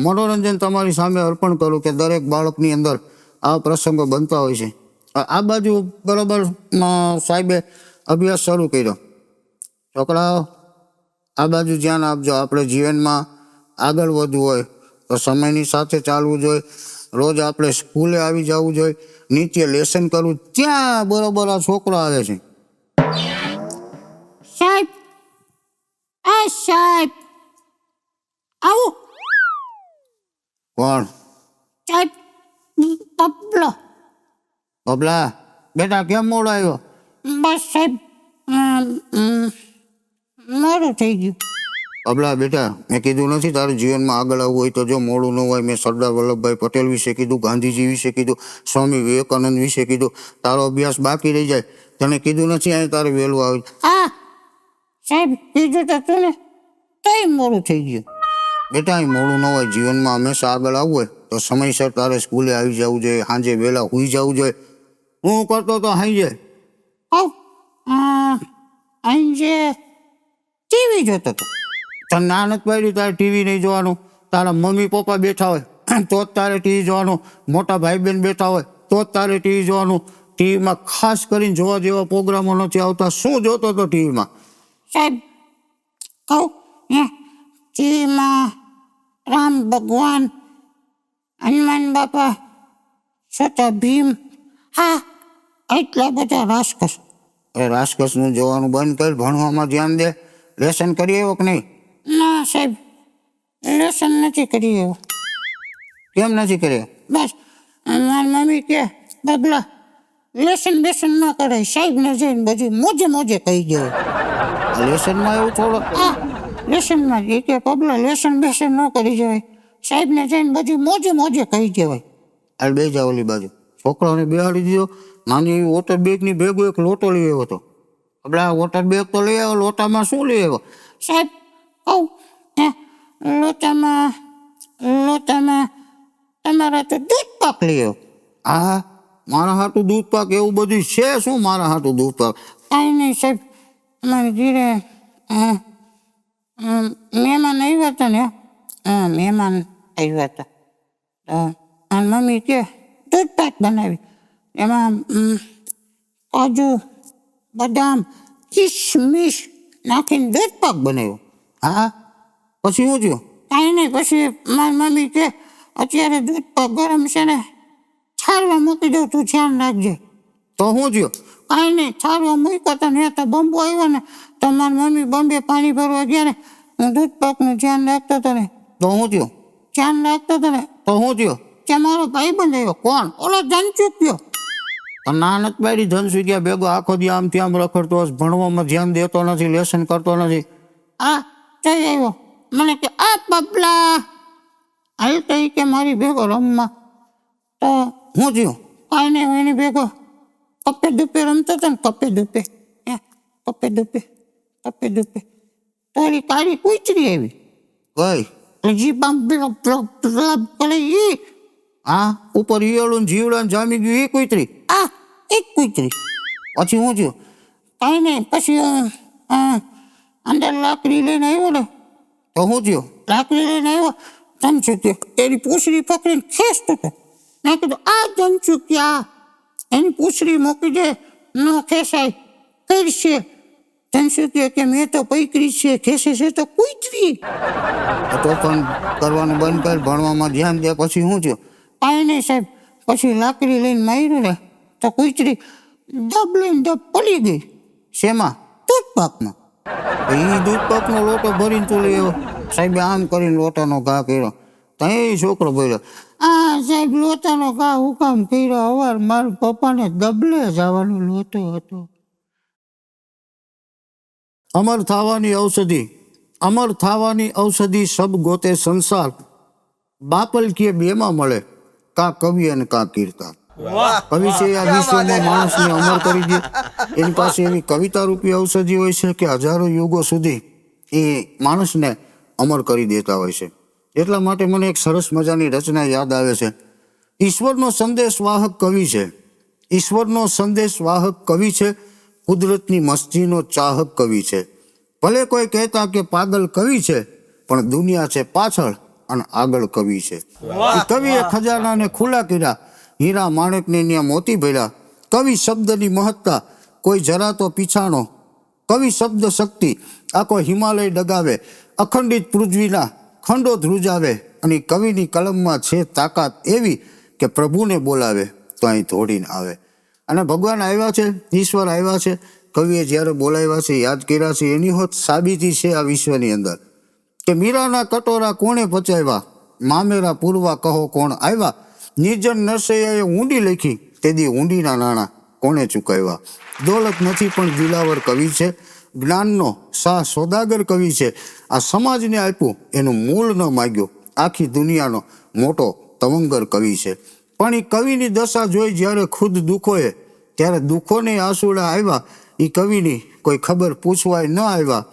મનોરંજન તમારી સામે અર્પણ કરું કે દરેક બાળકની અંદર આ પ્રસંગો બનતા હોય છે. આ બાજુ બરાબર સાહેબે અભ્યાસ શરૂ કર્યો. છોકરાઓ આ બાજુ ધ્યાન આપજો. આપણે જીવનમાં આગળ વધવું હોય તો સમયની સાથે ચાલવું જોઈએ. રોજ આપણે સ્કૂલે આવી જવું જોઈએ, નિત્ય લેસન કરવું. ત્યાં બરોબર આ છોકરો આવે છે. સાહેબ, આ સાહેબ આવું. કોણ? સાહેબ, પબલો. બબલા, બેટા કેમ મોડો આવ્યો? બસ સાહેબ, મોડું થઈ ગયું. બબલા બેટા, મેં કીધું નથી તારે જીવનમાં આગળ આવવું હોય તો જો મોડું ન હોય. મેં સરદાર વલ્લભભાઈ પટેલ વિશે કીધું, ગાંધીજી વિશે કીધું, સ્વામી વિવેકાનંદ વિશે કીધું. તારો અભ્યાસ બાકી રહી જાય. તને કીધું નથી અહીં તારે વહેલું આવે. હા સાહેબ, કીધું તો તું ને, તોય મોડું થઈ ગયું. બેટા અહીં મોડું ન હોય. જીવનમાં હંમેશા આગળ આવવું હોય તો સમયસર તારે સ્કૂલે આવી જવું જોઈએ, સાંજે વહેલા સૂઈ જવું જોઈએ. હું કરતો તો સાંજે અહીં જે ટીવી જોતો હતો. તને ના નથી પાડી તારે ટીવી નહીં જોવાનું. તારા મમ્મી પપ્પા બેઠા હોય તો જ તારે ટીવી જોવાનું. મોટા ભાઈ બહેન બેઠા હોય તો જ તારે ટીવી જોવાનું. ટીવીમાં ખાસ કરીને જોવા જેવા પ્રોગ્રામો નથી આવતા. શું જોતો હતો ટીવીમાં? સાહેબ કહું, ટીવીમાં રામ ભગવાન, હનુમાન બાપા, છોટા ભીમ, હા એટલા બધા રાસકસ. એ રાસકસનું જોવાનું બંધ કર, ભણવામાં ધ્યાન દે. લેસન કરીએ એવો કે નહીં? ના સાહેબ, લેસન નથી કરી એવું. કેમ નથી કરે? બસ મારી મમ્મી કે બબલા લેસન બેસન ન કરાય, સાહેબને જઈને બધું મોજે મોજે કહી દેવું. લેસનમાં એવું થોડો? હા લેસનમાં જ કે બબલા લેસન બેસન ન કરી જવાય, સાહેબને જઈને બધું મોજે મોજે કહી દેવાય. આ બે જાવ ઓલી બાજુ. છોકરાઓને બેહાડી દીધો. નાની એવી વોટર બેગની ભેગો એક લોટો લઈ આવ્યો હતો. આપણે આ વોટર બેગ તો લઈ આવ્યો, લોટામાં શું લઈ આવ્યો? સાહેબ કહું, લોટામાં તમારા તો દૂધ પાક લઈ આવ્યો. હા, મારા હાટું દૂધ પાક એવું બધું છે શું? મારા હાટું દૂધ પાક? કાંઈ નહીં સાહેબ, અમારે ઘીરે મહેમાન આવ્યા હતા ને, મહેમાન આવ્યા હતા તો મારી મમ્મી કે દૂધ પાક બનાવી. એમાં કાજુ, બદામ, કિશમિશ નાખીને દૂધ પાક બનાવ્યો. હા, પછી શું થયું? કાંઈ નહીં, પછી મારી મમ્મી કે અત્યારે દૂધ પાક ગરમ છે ને, છારવા મૂકી દઉં, તું ધ્યાન રાખજે. તો શું થયું? કાંઈ નહીં, છારવા મૂક્યો તો ને તો બંબો આવ્યો ને, તો મારી મમ્મી બંબે પાણી ભરવા ગયા ને, હું દૂધ પાકનું ધ્યાન રાખતો હતો ને. તો શું થયું? ધ્યાન રાખતો હતો ને તો શું થયું? ત્યાં મારો ભાઈ બંધ આવ્યો. કોણ? ઓલો ધનચૂક્યો. તો ના નથી પાડી ધન સુગ્યા ભેગો આખો દી આમ ત્યાં રખડતો હશે, ભણવામાં ધ્યાન દેતો નથી, લેસન કરતો નથી. હા જઈ આવ્યો. મને કે આ બબલા હાલ તો કે મારી ભેગો રમવા. તો શું થયું? કાંઈ નહીં, એની ભેગો કપે દુપે રમતો હતો ને, કપે દુપે તો એની કાળી કૂતરી આવી. કઈ? જીબામ કરે ઈ. હા, ઉપર ઈયળું ને જીવડા ને જામી ગયું એ કૂતરી? આ એક કૂતરી. પછી શું થયું? કાંઈ નહીં, પછી અંદર લાકડી લઈને આવ્યો ને. તો શું થયું? લાકડી લઈને આવ્યો, ધનચૂક્યો એની પૂંછડી પકડીને ખેંચતો હતો. મેં કીધું આ ધનચૂક્યા એની પૂંછડી મૂકી દે, ન ખેંચાય, કરશે. ધનચૂક્યો કે મેં તો પૈકરી છે, ખેંચે છે તો કૂતરી. તો પણ કરવાનું બંધ કર, ભણવામાં ધ્યાન દે. પછી શું થયું? કાંઈ નહીં સાહેબ, પછી લાકડી લઈને માર્યું ને તો કૂતરી દબ લઈને દબ પડી ગઈ. શેમાં? દૂધ પાકમાં. એ દૂધ પાકનો લોટો ભરીને તું લઈ આવ્યો. સાહેબે આમ કરીને લોટાનો ઘા કર્યો. ત્યાં છોકરો બોલ્યો, આ સાહેબ લોટાનો ઘા હુકામ કર્યો? અવાર મારા પપ્પાને દબલે જવાનો લોટો હતો. અમર થવાની ઔષધિ સબ ગોતે સંસાર, બાપલ કે બેમાં મળે, કા કવિ અને કા કીર્તન. કવિ છે આ વિશ્વમાં માણસને અમર કરી દે. એની પાસે એવી કવિતા રૂપી ઔષધિ હોય છે કે હજારો યુગો સુધી એ માણસને અમર કરી દેતા હોય છે. એટલા માટે મને એક સરસ મજાની રચના યાદ આવે છે. ઈશ્વરનો સંદેશવાહક કવિ છે. ઈશ્વરનો સંદેશવાહક કવિ છે. કુદરતની મસ્તીનો ચાહક કવિ છે. ભલે કોઈ કહેતા કે પાગલ કવિ છે, પણ દુનિયા છે પાછળ અને આગળ કવિ છે. એ કવિએ ખજાનાને ખુલ્લા કર્યા, હીરા માણેકને ત્યાં મોતી ભર્યા. કવિ શબ્દની મહત્તા કોઈ જરા તો પીછાણો. કવિ શબ્દ શક્તિ આખો હિમાલય ડગાવે, અખંડિત પૃથ્વીના ખંડો ધ્રુજાવે. અને કવિની કલમમાં છે તાકાત એવી કે પ્રભુને બોલાવે તો અહીં દોડીને આવે. અને ભગવાન આવ્યા છે, ઈશ્વર આવ્યા છે, કવિએ જ્યારે બોલાવ્યા છે, યાદ કર્યા છે, એની હોત સાબિતી છે આ વિશ્વની અંદર કે મીરાના કટોરા કોણે પચાવ્યા, મામેરા પૂરવા કહો કોણ આવ્યા. નિર્જન નરસૈયાએ ઊંડી લખી, તેથી ઊંડીના નાણાં કોણે ચૂકવ્યા. દોલત નથી પણ દિલાવર કવિ છે, જ્ઞાનનો શાહ સોદાગર કવિ છે. આ સમાજને આપ્યું એનું મૂળ ન માગ્યું, આખી દુનિયાનો મોટો તવંગર કવિ છે. પણ એ કવિની દશા જોઈ જ્યારે ખુદ દુઃખોએ, ત્યારે દુઃખોને આંસુડા આવ્યા. એ કવિની કોઈ ખબર પૂછવાય ન આવ્યા.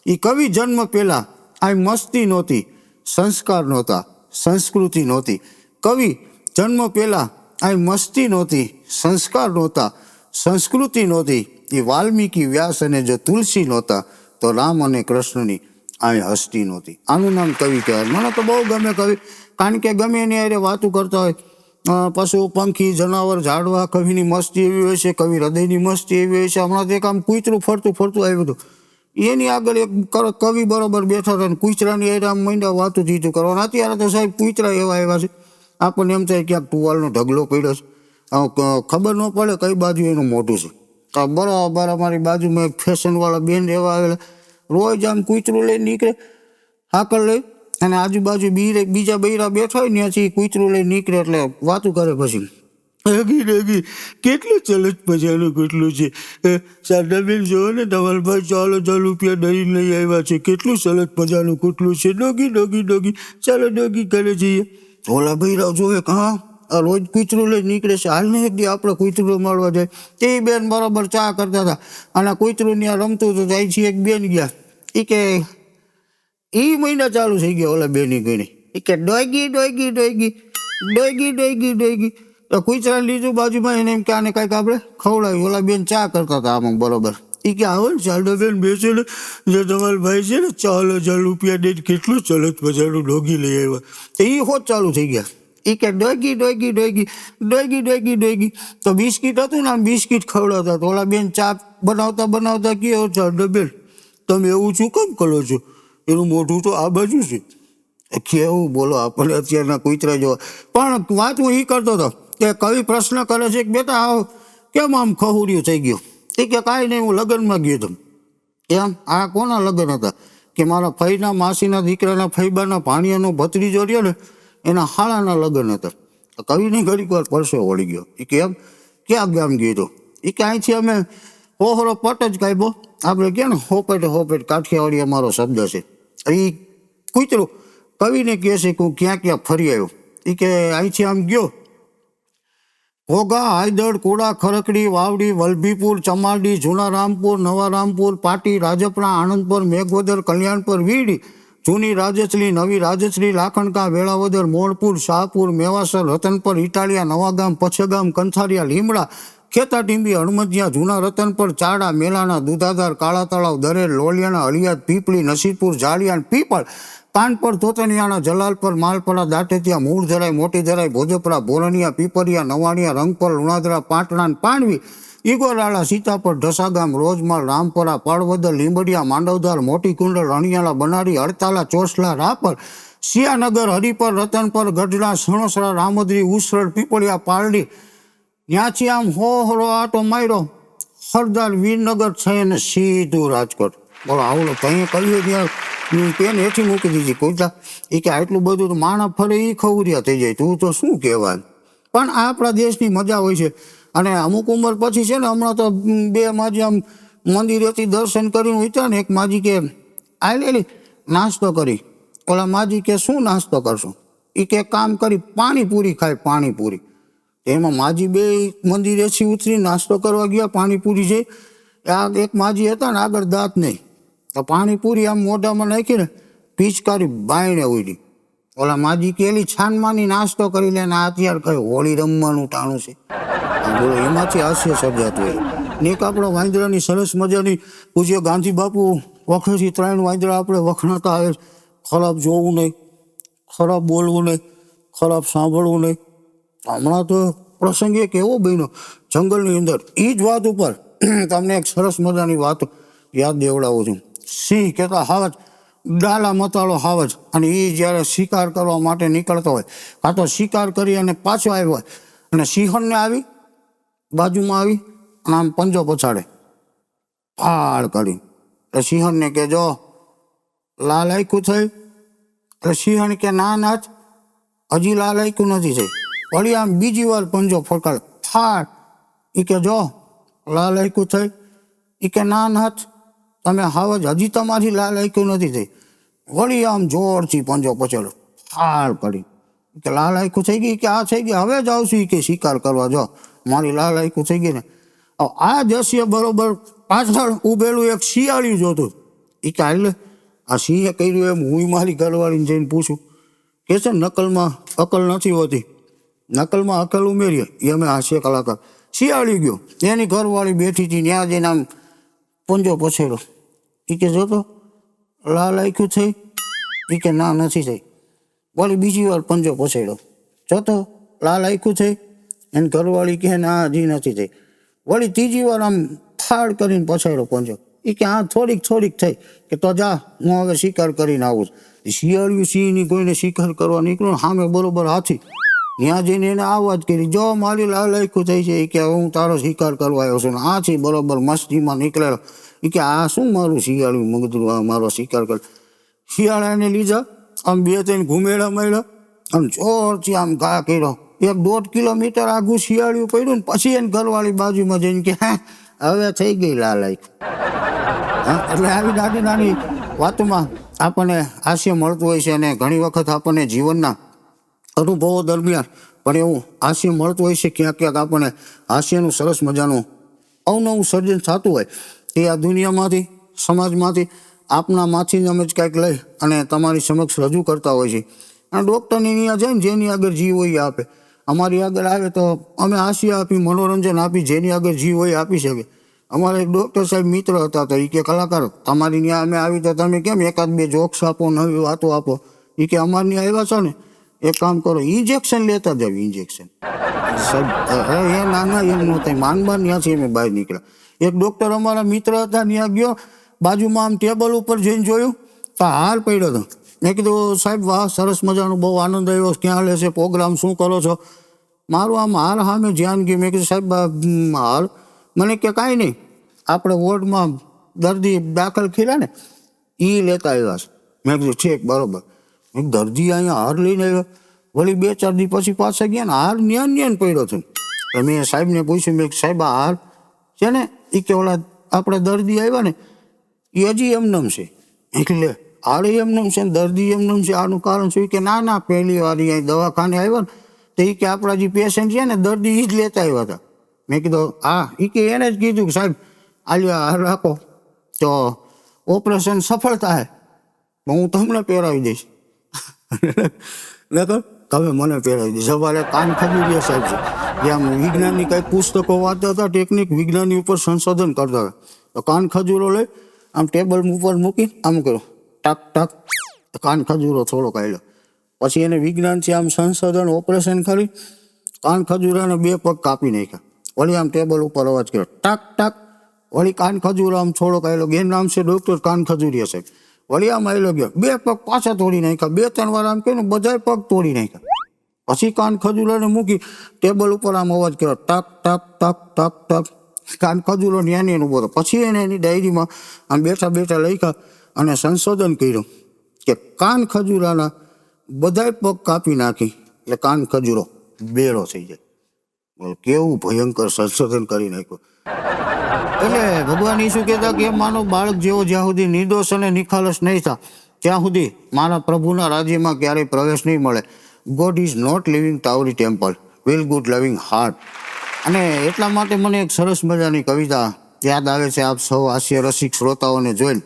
એ કવિ જન્મ પહેલાં આ મસ્તી નહોતી, સંસ્કાર નહોતા, સંસ્કૃતિ નહોતી. કવિ જન્મ પહેલાં આ મસ્તી નહોતી, સંસ્કાર નહોતા, સંસ્કૃતિ નહોતી. એ વાલ્મીકી, વ્યાસ અને જો તુલસી નહોતા તો રામ અને કૃષ્ણની આ હસ્તી નહોતી. આનું નામ કવિ કહેવાય. મને તો બહુ ગમે કવિ, કારણ કે ગમે એની હારે વાતું કરતા હોય, પશુ પંખી જનાવર ઝાડવા, કવિની મસ્તી એવી હોય છે, કવિ હૃદયની મસ્તી એવી હોય છે. હમણાં તો એક આમ કૂતરું ફરતું આવ્યું હતું, એની આગળ એક કવિ બરોબર બેઠા હતા ને કૂતરાની હારે આમ મહિના વાતું જીતું કરવાનું. અત્યારે તો સાહેબ કૂતરા એવા આવ્યા છે, આપણને એમ થાય ક્યાંક ટુવાલનો ઢગલો પડ્યો છે, ખબર ન પડે કઈ બાજુ એનું મોઢું છે. તો બરાબર અમારી બાજુમાં એક ફેશનવાળા બેન એવા આવેલા, રોજ આમ કૂતરું લઈને નીકળે, હાકલ લઈ, અને આજુબાજુ બીજા બૈરા બેઠા હોય ત્યાંથી કૂતરું લઈને નીકળે એટલે વાતું કરે. પછી ડગી કેટલું ચલચ પજાનું કેટલું છે, શારદાબેન જોવો ને ધવલભાઈ ચાલો 10 રૂપિયા દહીં લઈ આવ્યા છે, કેટલું ચલચ પજાનું કેટલું છે, ડગી ચાલો ડગી કરે જઈએ. ઓલા બૈરા જોવે કે હા આ રોજ કૂતરું લઈને નીકળે છે, હાલ ને એક દી આપણે કૂતરું મળવા જાય. તે બેન બરાબર ચા કરતા હતા અને કૂતરું ત્યાં રમતું તો જાય છે. એક બેન ગયા, એ કે એ મહિના ચાલુ થઈ ગયા ઓલા બેની ગણી, એ કે ડોગી તો કૂતરા લીધું બાજુમાં, એને એમ કે આને કાંઈક આપણે ખવડાવ્યું. ઓલા બેન ચા કરતા હતા આમાં બરોબર, એ કે આવો ને શારદાબેન બેસે ને, જો તમારા ભાઈ છે ને 4000 રૂપિયા દે કેટલું ચલત બજારનું ડોગી લઈ આવ્યા. તો એ હોત ચાલુ થઈ ગયા, એ કે ડોગી તો બિસ્કીટ હતું ને આમ બિસ્કીટ ખવડાવતા. તો ઓલા બેન ચા બનાવતા કે શારદાબેન તમે એવું શું કેમ કરો છો, એનું મોઢું તો આ બાજુ છે. કેવું બોલો આપણે અત્યારના કૂતરા જોવા. પણ વાત હું એ કરતો હતો કે કવિ પ્રશ્ન કરે છે કે બેટા આવો કેમ આમ ખહુર્યું થઈ ગયું. એ કે કાંઈ નહીં, હું લગ્નમાં ગયો હતો. એમ? આ કોના લગ્ન હતા? કે મારા ફઈના માસીના દીકરાના ફઈબાના ભાણિયાનો ભત્રીજો રહ્યો ને એના હાળાના લગ્ન હતા. કવિને ઘડીક વાર પરસો વળી ગયો. એ કે એમ ક્યાં ગામ ગયો હતો? એ કે અહીંથી અમે હોહરો પટ જ કાઢ્યો, આપણે કે ને હોપેટ કાઠિયાવાડી અમારો શબ્દ છે. એ કૂતરું કવિને કહે છે કે હું ક્યાં ફરી આવ્યો. એ કે અહીંથી આમ ગયો ઘોઘા, હાયદળ, કુડા, ખરકડી, વાવડી, વલભીપુર, ચમારડી, જૂના રામપુર, નવા રામપુર, પાટી, રાજપરા, આણંદપુર, મેઘવદર, કલ્યાણપુર, વીડી, જૂની રાજશ્રી, નવી રાજશ્રી, લાખણકા, વેળાવદર, મોણપુર, શાહપુર, મેવાસર, રતનપર, ઇટાલિયા, નવાગામ, પછગામ, કંથારિયા, લીમડા, ખેતા ટીંબી, હણમતિયા, જૂના રતનપર, ચાડા, મેલાણા, દુધાધાર, કાળા તળાવ, દરેર, લોલિયાણા, અલિયાદ, પીપળી, નસીરપુર, જાળિયાન, પીપળ, કાનપર, તોતણિયાણા, જલાલપર, માલપરા, દાટેતિયા, મૂળ ધરાઈ, મોટી ધરાઈ, ભોજપરા, બોરણિયા, પીપરિયા, નવાણિયા, રંગપર, લુણાદરા, પાટણા, પાંડવી, ઈગોરાળા, સીતાપર, ઢસાગામ, રોજમાલ, રામપરા, પાળવદર, લીંબડિયા, માંડવધાર, મોટી કુંડળ, રણિયાળા, બનારી, હડતાલા, ચોસલા, રાપર, સિયાનગર, હરિપર, રતનપર, ગઢડા, સણોસરા, રામોદરી, ઉસરડ, પીપળિયા, પારડી, ત્યાંથી આમ હોહરો આટો માર્યો સરદાર વીરનગર થઈને સીધું રાજકોટ. બોલો આવડો ત્યાં કર્યું ત્યાં પેન હેઠી મૂકી દીધી કૂતરા. એ કે આટલું બધું તો માણસ ફરે એ ખવરિયા થઈ જાય, તું તો શું કહેવાય. પણ આ આપણા દેશની મજા હોય છે. અને અમુક ઉંમર પછી છે ને, હમણાં તો 2 માજી આમ મંદિરેથી દર્શન કરીને ઉતર્યા ને, એક માજી કે આવેલી નાસ્તો કરી. ઓલા માજી કે શું નાસ્તો કરશો? એ કે કામ કરી પાણીપુરી ખાય, પાણીપુરી. એમાં માજી 2 મંદિરેથી ઉતરી નાસ્તો કરવા ગયા, પાણીપુરી છે. આ એક માજી હતા ને આગળ દાંત નહીં, તો પાણીપુરી આમ મોઢામાં નાખીને પિચકારી બાયણે ઉડી. ઓલા માજી કે એલી છાનમાની નાસ્તો કરી લે ને અત્યારે કઈ હોળી રમવાનું ટાણું છે. બોલો એમાંથી હાસ્ય સર્જાતું હોય. ને એક આપણો વાંદરાની સરસ મજાની પૂજ્ય ગાંધી બાપુ વખતથી 3 વાંદરા આપણે વખણાતા આવે, ખરાબ જોવું નહીં, ખરાબ બોલવું નહીં, ખરાબ સાંભળવું નહીં. હમણાં તો પ્રસંગ એક એવો બન્યો જંગલની અંદર. એ જ વાત ઉપર તમને એક સરસ મજાની વાત યાદ દેવડાવું છું. સિંહ કહેતા હાવજ, ડાલા મતાળો હાવજ, અને એ જ્યારે શિકાર કરવા માટે નીકળતો હોય, કાં તો શિકાર કરી અને પાછો આવ્યો હોય અને સિંહણને આવી બાજુમાં આવી અને આમ પંજો પછાડે ફાળ કરી. એટલે સિંહણને કે જો લાલ આયકું થઈ. એટલે સિંહણ કે ના નાથ, હજી લાલ આયકું નથી થઈ. વળી આમ બીજી વાર પંજો ફટકારે ફાળ. એ કે જો લાલ આયકું થઈ. એ કે ના નાથ, તમે હાવજ હજી તમારી લાલ આયકું નથી થઈ. વળી આમ જોરથી પંજો પછાડ્યો ફાળ કરી. કે લાલ આયકું થઈ ગઈ. કે આ થઈ ગઈ, હવે જ આવશું કે શિકાર કરવા. જો મારી લાલ આયકું થઈ ગઈ ને. આ દ્રશ્ય બરોબર પાછળ ઉભેલું એક શિયાળિયું જોતું. એ કે હાલ આ સિંહે કર્યું એમ હું મારી ઘરવાળીને જઈને પૂછું. કે છે નકલમાં અકલ નથી હોતી, નકલમાં અકલ ઉમેરીએ. એ અમે હાસ્ય કલાકાર. શિયાળી ગયો, એની ઘરવાળી બેઠી હતી, ત્યાં જઈને આમ પંજો પછેડ્યો. એ કે જોતો લાલ આયકું થઈ. એ કે ના નથી થઈ. વળી બીજી વાર પંજો પછેડ્યો. જોતો લાલ આયકું થઈ. એની ઘરવાળી કહે ના હજી નથી થઈ. વળી ત્રીજી વાર આમ ફાળ કરીને પછાડ્યો પંજો. એ કે હા થોડીક થઈ. કે તો જા, હું હવે શિકાર કરીને આવું છું. શિયાળિયું સિંહની કોઈને શિકાર કરવા નીકળ્યો, સામે બરોબર હાથી. ત્યાં જઈને એને આ વાત કરી, જો મારી લાલ આયકું થઈ છે. એ કે હું તારો શિકાર કરવા આવ્યો છું. હાથી બરોબર મસ્તીમાં નીકળેલો. એ કે આ શું મારું શિયાળિયું મગદરું મારો શિકાર કર. શિયાળાને લીધા, આમ 2-3 ઘુમેડા મળ્યા, આમ જોરથી આમ ઘા કર્યો. 1-1.5 કિલોમીટર આગું શિયાળિયું પડ્યું ને પછી એને ઘરવાળી બાજુમાં જઈને કે હવે થઈ ગઈ લાલ આયકું. એટલે આવી નાની નાની વાતોમાં આપણને હાસ્ય મળતું હોય છે. અને ઘણી વખત આપણને જીવનના અનુભવો દરમિયાન પણ એવું હાસ્ય મળતું હોય છે. ક્યાંક ક્યાંક આપણને હાસ્યનું સરસ મજાનું અવનવું સર્જન થતું હોય. એ આ દુનિયામાંથી, સમાજમાંથી, આપણામાંથી જ અમે જ કાંઈક લઈ અને તમારી સમક્ષ રજૂ કરતા હોય છે. અને ડૉક્ટરની ત્યાં જાય ને જેની આગળ જીવ હોય એ આપે. અમારી આગળ આવે તો અમે હાસ્ય આપી, મનોરંજન આપી, જેની આગળ જીવ હોય આપી શકે. અમારા એક ડૉક્ટર સાહેબ મિત્ર હતા, તો એ કે કલાકાર તમારી ત્યાં અમે આવી તો તમે કેમ 1-2 જોક્સ આપો, નવી વાતો આપો. એ કે અમારી ત્યાં આવ્યા છો ને, એક કામ કરો, ઇન્જેક્શન લેતા જાવ. ઇન્જેક્શન સાહેબ એ નાના એમ ન થાય. માંગબાન ત્યાંથી અમે બહાર નીકળ્યા. એક ડૉક્ટર અમારા મિત્ર હતા, ત્યાં ગયો, બાજુમાં આમ ટેબલ ઉપર જઈને જોયું તો હાર પડ્યો હતો. મેં કીધું સાહેબ વાહ, સરસ મજાનું, બહુ આનંદ આવ્યો, ક્યાં લેશે પ્રોગ્રામ, શું કરો છો? મારું આમ હાર સામે ધ્યાન ગયું. મેં કીધું સાહેબ હાર? મને કે કાંઈ નહીં, આપણે વોર્ડમાં દર્દી દાખલ કર્યા ને એ લેતા આવ્યા છે. મેં કીધું ઠીક બરોબર. દર્દી અહીંયા હાર લઈને આવ્યો. વળી 2-4 દી પછી પાછા ગયા ને હાર ન્યાન પડ્યો છે. મેં સાહેબને પૂછ્યું, મેં સાહેબ આ હાર છે ને એ કે ઓલા આપણે દર્દી આવ્યા ને એ હજી એમનેમ છે. એટલે હાર એમનેમ છે ને દર્દી એમનેમ છે, આનું કારણ શું? કે ના પહેલી વાર અહીંયા દવાખાને આવ્યા ને તો એ કે આપણા જે પેશન્ટ છે ને દર્દી એ જ લેતા આવ્યા હતા. મેં કીધું હા. એ કે એને જ કીધું કે સાહેબ આલિયા હાર રાખો તો ઓપરેશન સફળ થાય, હું તમને પહેરાવી દઈશ. નકર તમે મને પહેરાવી દઈશ. સવારે કાન ખજૂરિયા સાહેબ છે, જે આમ વિજ્ઞાનની કંઈક પુસ્તકો વાંચતા હતા, ટેકનિક વિજ્ઞાનની ઉપર સંશોધન કરતા હતા. તો કાન ખજૂરો લઈ આમ ટેબલ ઉપર મૂકી આમ કર્યો ટક ટક, કાન ખજૂરો થોડો કાઢ્યો. પછી એને વિજ્ઞાનથી આમ સંશોધન ઓપરેશન કરી કાન ખજૂરાને 2 પગ કાપી નાખ્યા. વળી આમ ટેબલ ઉપર અવાજ કર્યો ટક ટક. વળી કાન ખજૂરો આમ થોડો કાઢ્યો. એનું નામ છે ડૉક્ટર કાન ખજૂરિયા સાહેબ. વળી આમ આવેલો ગયો, 2 પગ પાછા તોડી નાખ્યા. 2-3 વાર આમ કહ્યું બધાય પગ તોડી નાખ્યા. પછી કાન ખજૂરાને મૂકી ટેબલ ઉપર આમ અવાજ કર્યો ટક ટક ટક ટક ટક. કાન ખજૂરો ન્યાની એનું બોલો. પછી એને એની ડાયરીમાં આમ બેઠા લખ્યા અને સંશોધન કર્યું કે કાન ખજૂરાના બધાય પગ કાપી નાખી એટલે કાન ખજૂરો બેરો થઈ જાય. કેવું ભયંકર સંશોધન કરી નાખ્યું. એટલે ભગવાન ઈસુ કહેતા કે માનો બાળક જેવો જ્યાં સુધી નિર્દોષ અને નિખાલસ નહીં થાય ત્યાં સુધી મારા પ્રભુના રાજ્યમાં ક્યારેય પ્રવેશ નહીં મળે. God is not living to every temple, will good loving heart. અને એટલા માટે મને એક સરસ મજાની કવિતા યાદ આવે છે આપ સૌ હાસ્ય રસિક શ્રોતાઓને જોઈને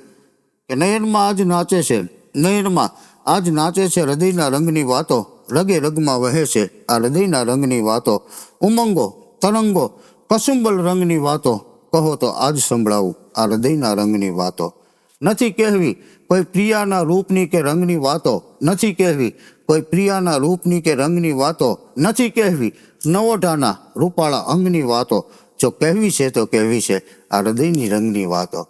કે નયનમાં આજ નાચે છે, નયનમાં આજ નાચે છે હૃદયના રંગની વાતો, રગે રગમાં વહે છે આ હૃદયના રંગની વાતો. ઉમંગો તરંગો કસુંબલ રંગની વાતો, કહો તો આજ સંભળાવું આ હૃદયના રંગની વાતો. નથી કહેવી કોઈ પ્રિયાના રૂપની કે રંગની વાતો નથી કહેવી, કોઈ પ્રિયાના રૂપની કે રંગની વાતો નથી કહેવી, નવોઢાના રૂપાળા અંગની વાતો જો કહેવી છે તો કહેવી છે આ હૃદયની રંગની વાતો.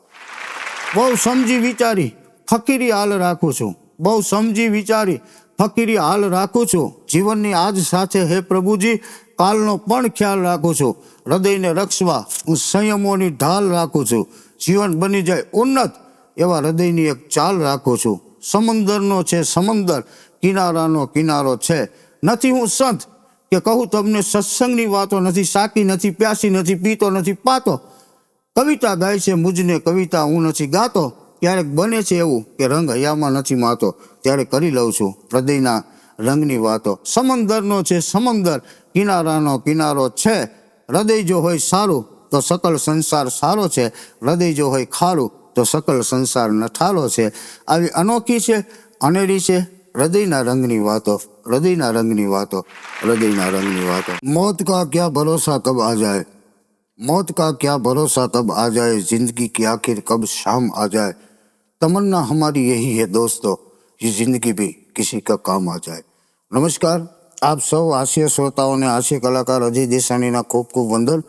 બહુ સમજી વિચારી ફકીરી હાલ રાખું છું, બહુ સમજી વિચારી ફકીરી હાલ રાખું છું, જીવનની આજ સાથે હે પ્રભુજી કાલનો પણ ખ્યાલ રાખું છું, હૃદયને રક્ષવા હું સંયમોની ઢાલ રાખું છું, જીવન બની જાય ઉન્નત એવા હૃદયની એક ચાલ રાખું છું, સમંદરનો છે સમંદર કિનારાનો કિનારો છે, નથી હું સંત કે કહું તમને સત્સંગની વાતો, નથી સાકી નથી પ્યાસી નથી પીતો નથી પાતો, કવિતા ગાય છે મુજને કવિતા હું નથી ગાતો, ક્યારેક બને છે એવું કે રંગ હૈયામાં નથી માતો, ત્યારે કરી લઉં છું હૃદયના રંગની વાતો, સમંદરનો છે સમંદર કિનારાનો કિનારો છે, હૃદય જો હોય સારું તો સકલ સંસાર સારો છે, હૃદય જો હોય ખારું તો સકલ સંસાર નઠારો છે. આવી અનોખી છે અનેરી છે હૃદયના રંગની વાતો, હૃદયના રંગની વાતો, હૃદયના રંગની વાતો. મોત કા ક્યા ભરોસા કબ આ જાય, मौत का क्या भरोसा कब आ जाए, जिंदगी की आखिर कब शाम आ जाए, तमन्ना हमारी यही है दोस्तों ये जिंदगी भी किसी का काम आ जाए. नमस्कार, આપ સૌ હાસ્ય શ્રોતાઓને હાસ્ય કલાકાર અજય દેસાણીના ખૂબ ખૂબ વંદન.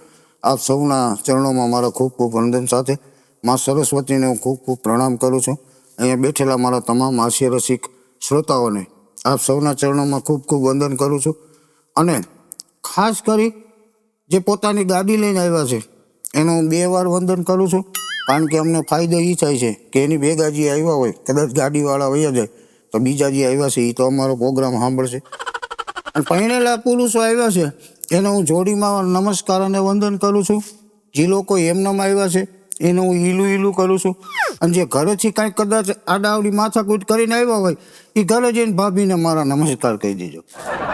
આપ સૌના ચરણોમાં મારા ખૂબ ખૂબ વંદન સાથે મા સરસ્વતીને હું ખૂબ ખૂબ પ્રણામ કરું છું. અહીંયા બેઠેલા મારા તમામ હાસ્ય રસિક શ્રોતાઓને આપ સૌના ચરણોમાં ખૂબ ખૂબ વંદન કરું છું. અને ખાસ કરી જે પોતાની ગાડી લઈને આવ્યા છે એનું હું 2 વાર વંદન કરું છું, કારણ કે અમને ફાયદો એ થાય છે કે એની ભેગા જે આવ્યા હોય કદાચ ગાડીવાળા વયા જાય તો બીજા જે આવ્યા છે એ તો અમારો પ્રોગ્રામ સાંભળશે. અને પરણેલા પુરુષો આવ્યા છે એને હું જોડીમાં નમસ્કાર અને વંદન કરું છું. જે લોકો એમનામાં આવ્યા છે એને હું ઈલું ઈલું કરું છું. અને જે ઘરેથી કાંઈક કદાચ આડાવડી માથાકૂટ કરીને આવ્યા હોય એ ઘરે જઈને ભાભીને મારા નમસ્કાર કહી દેજો.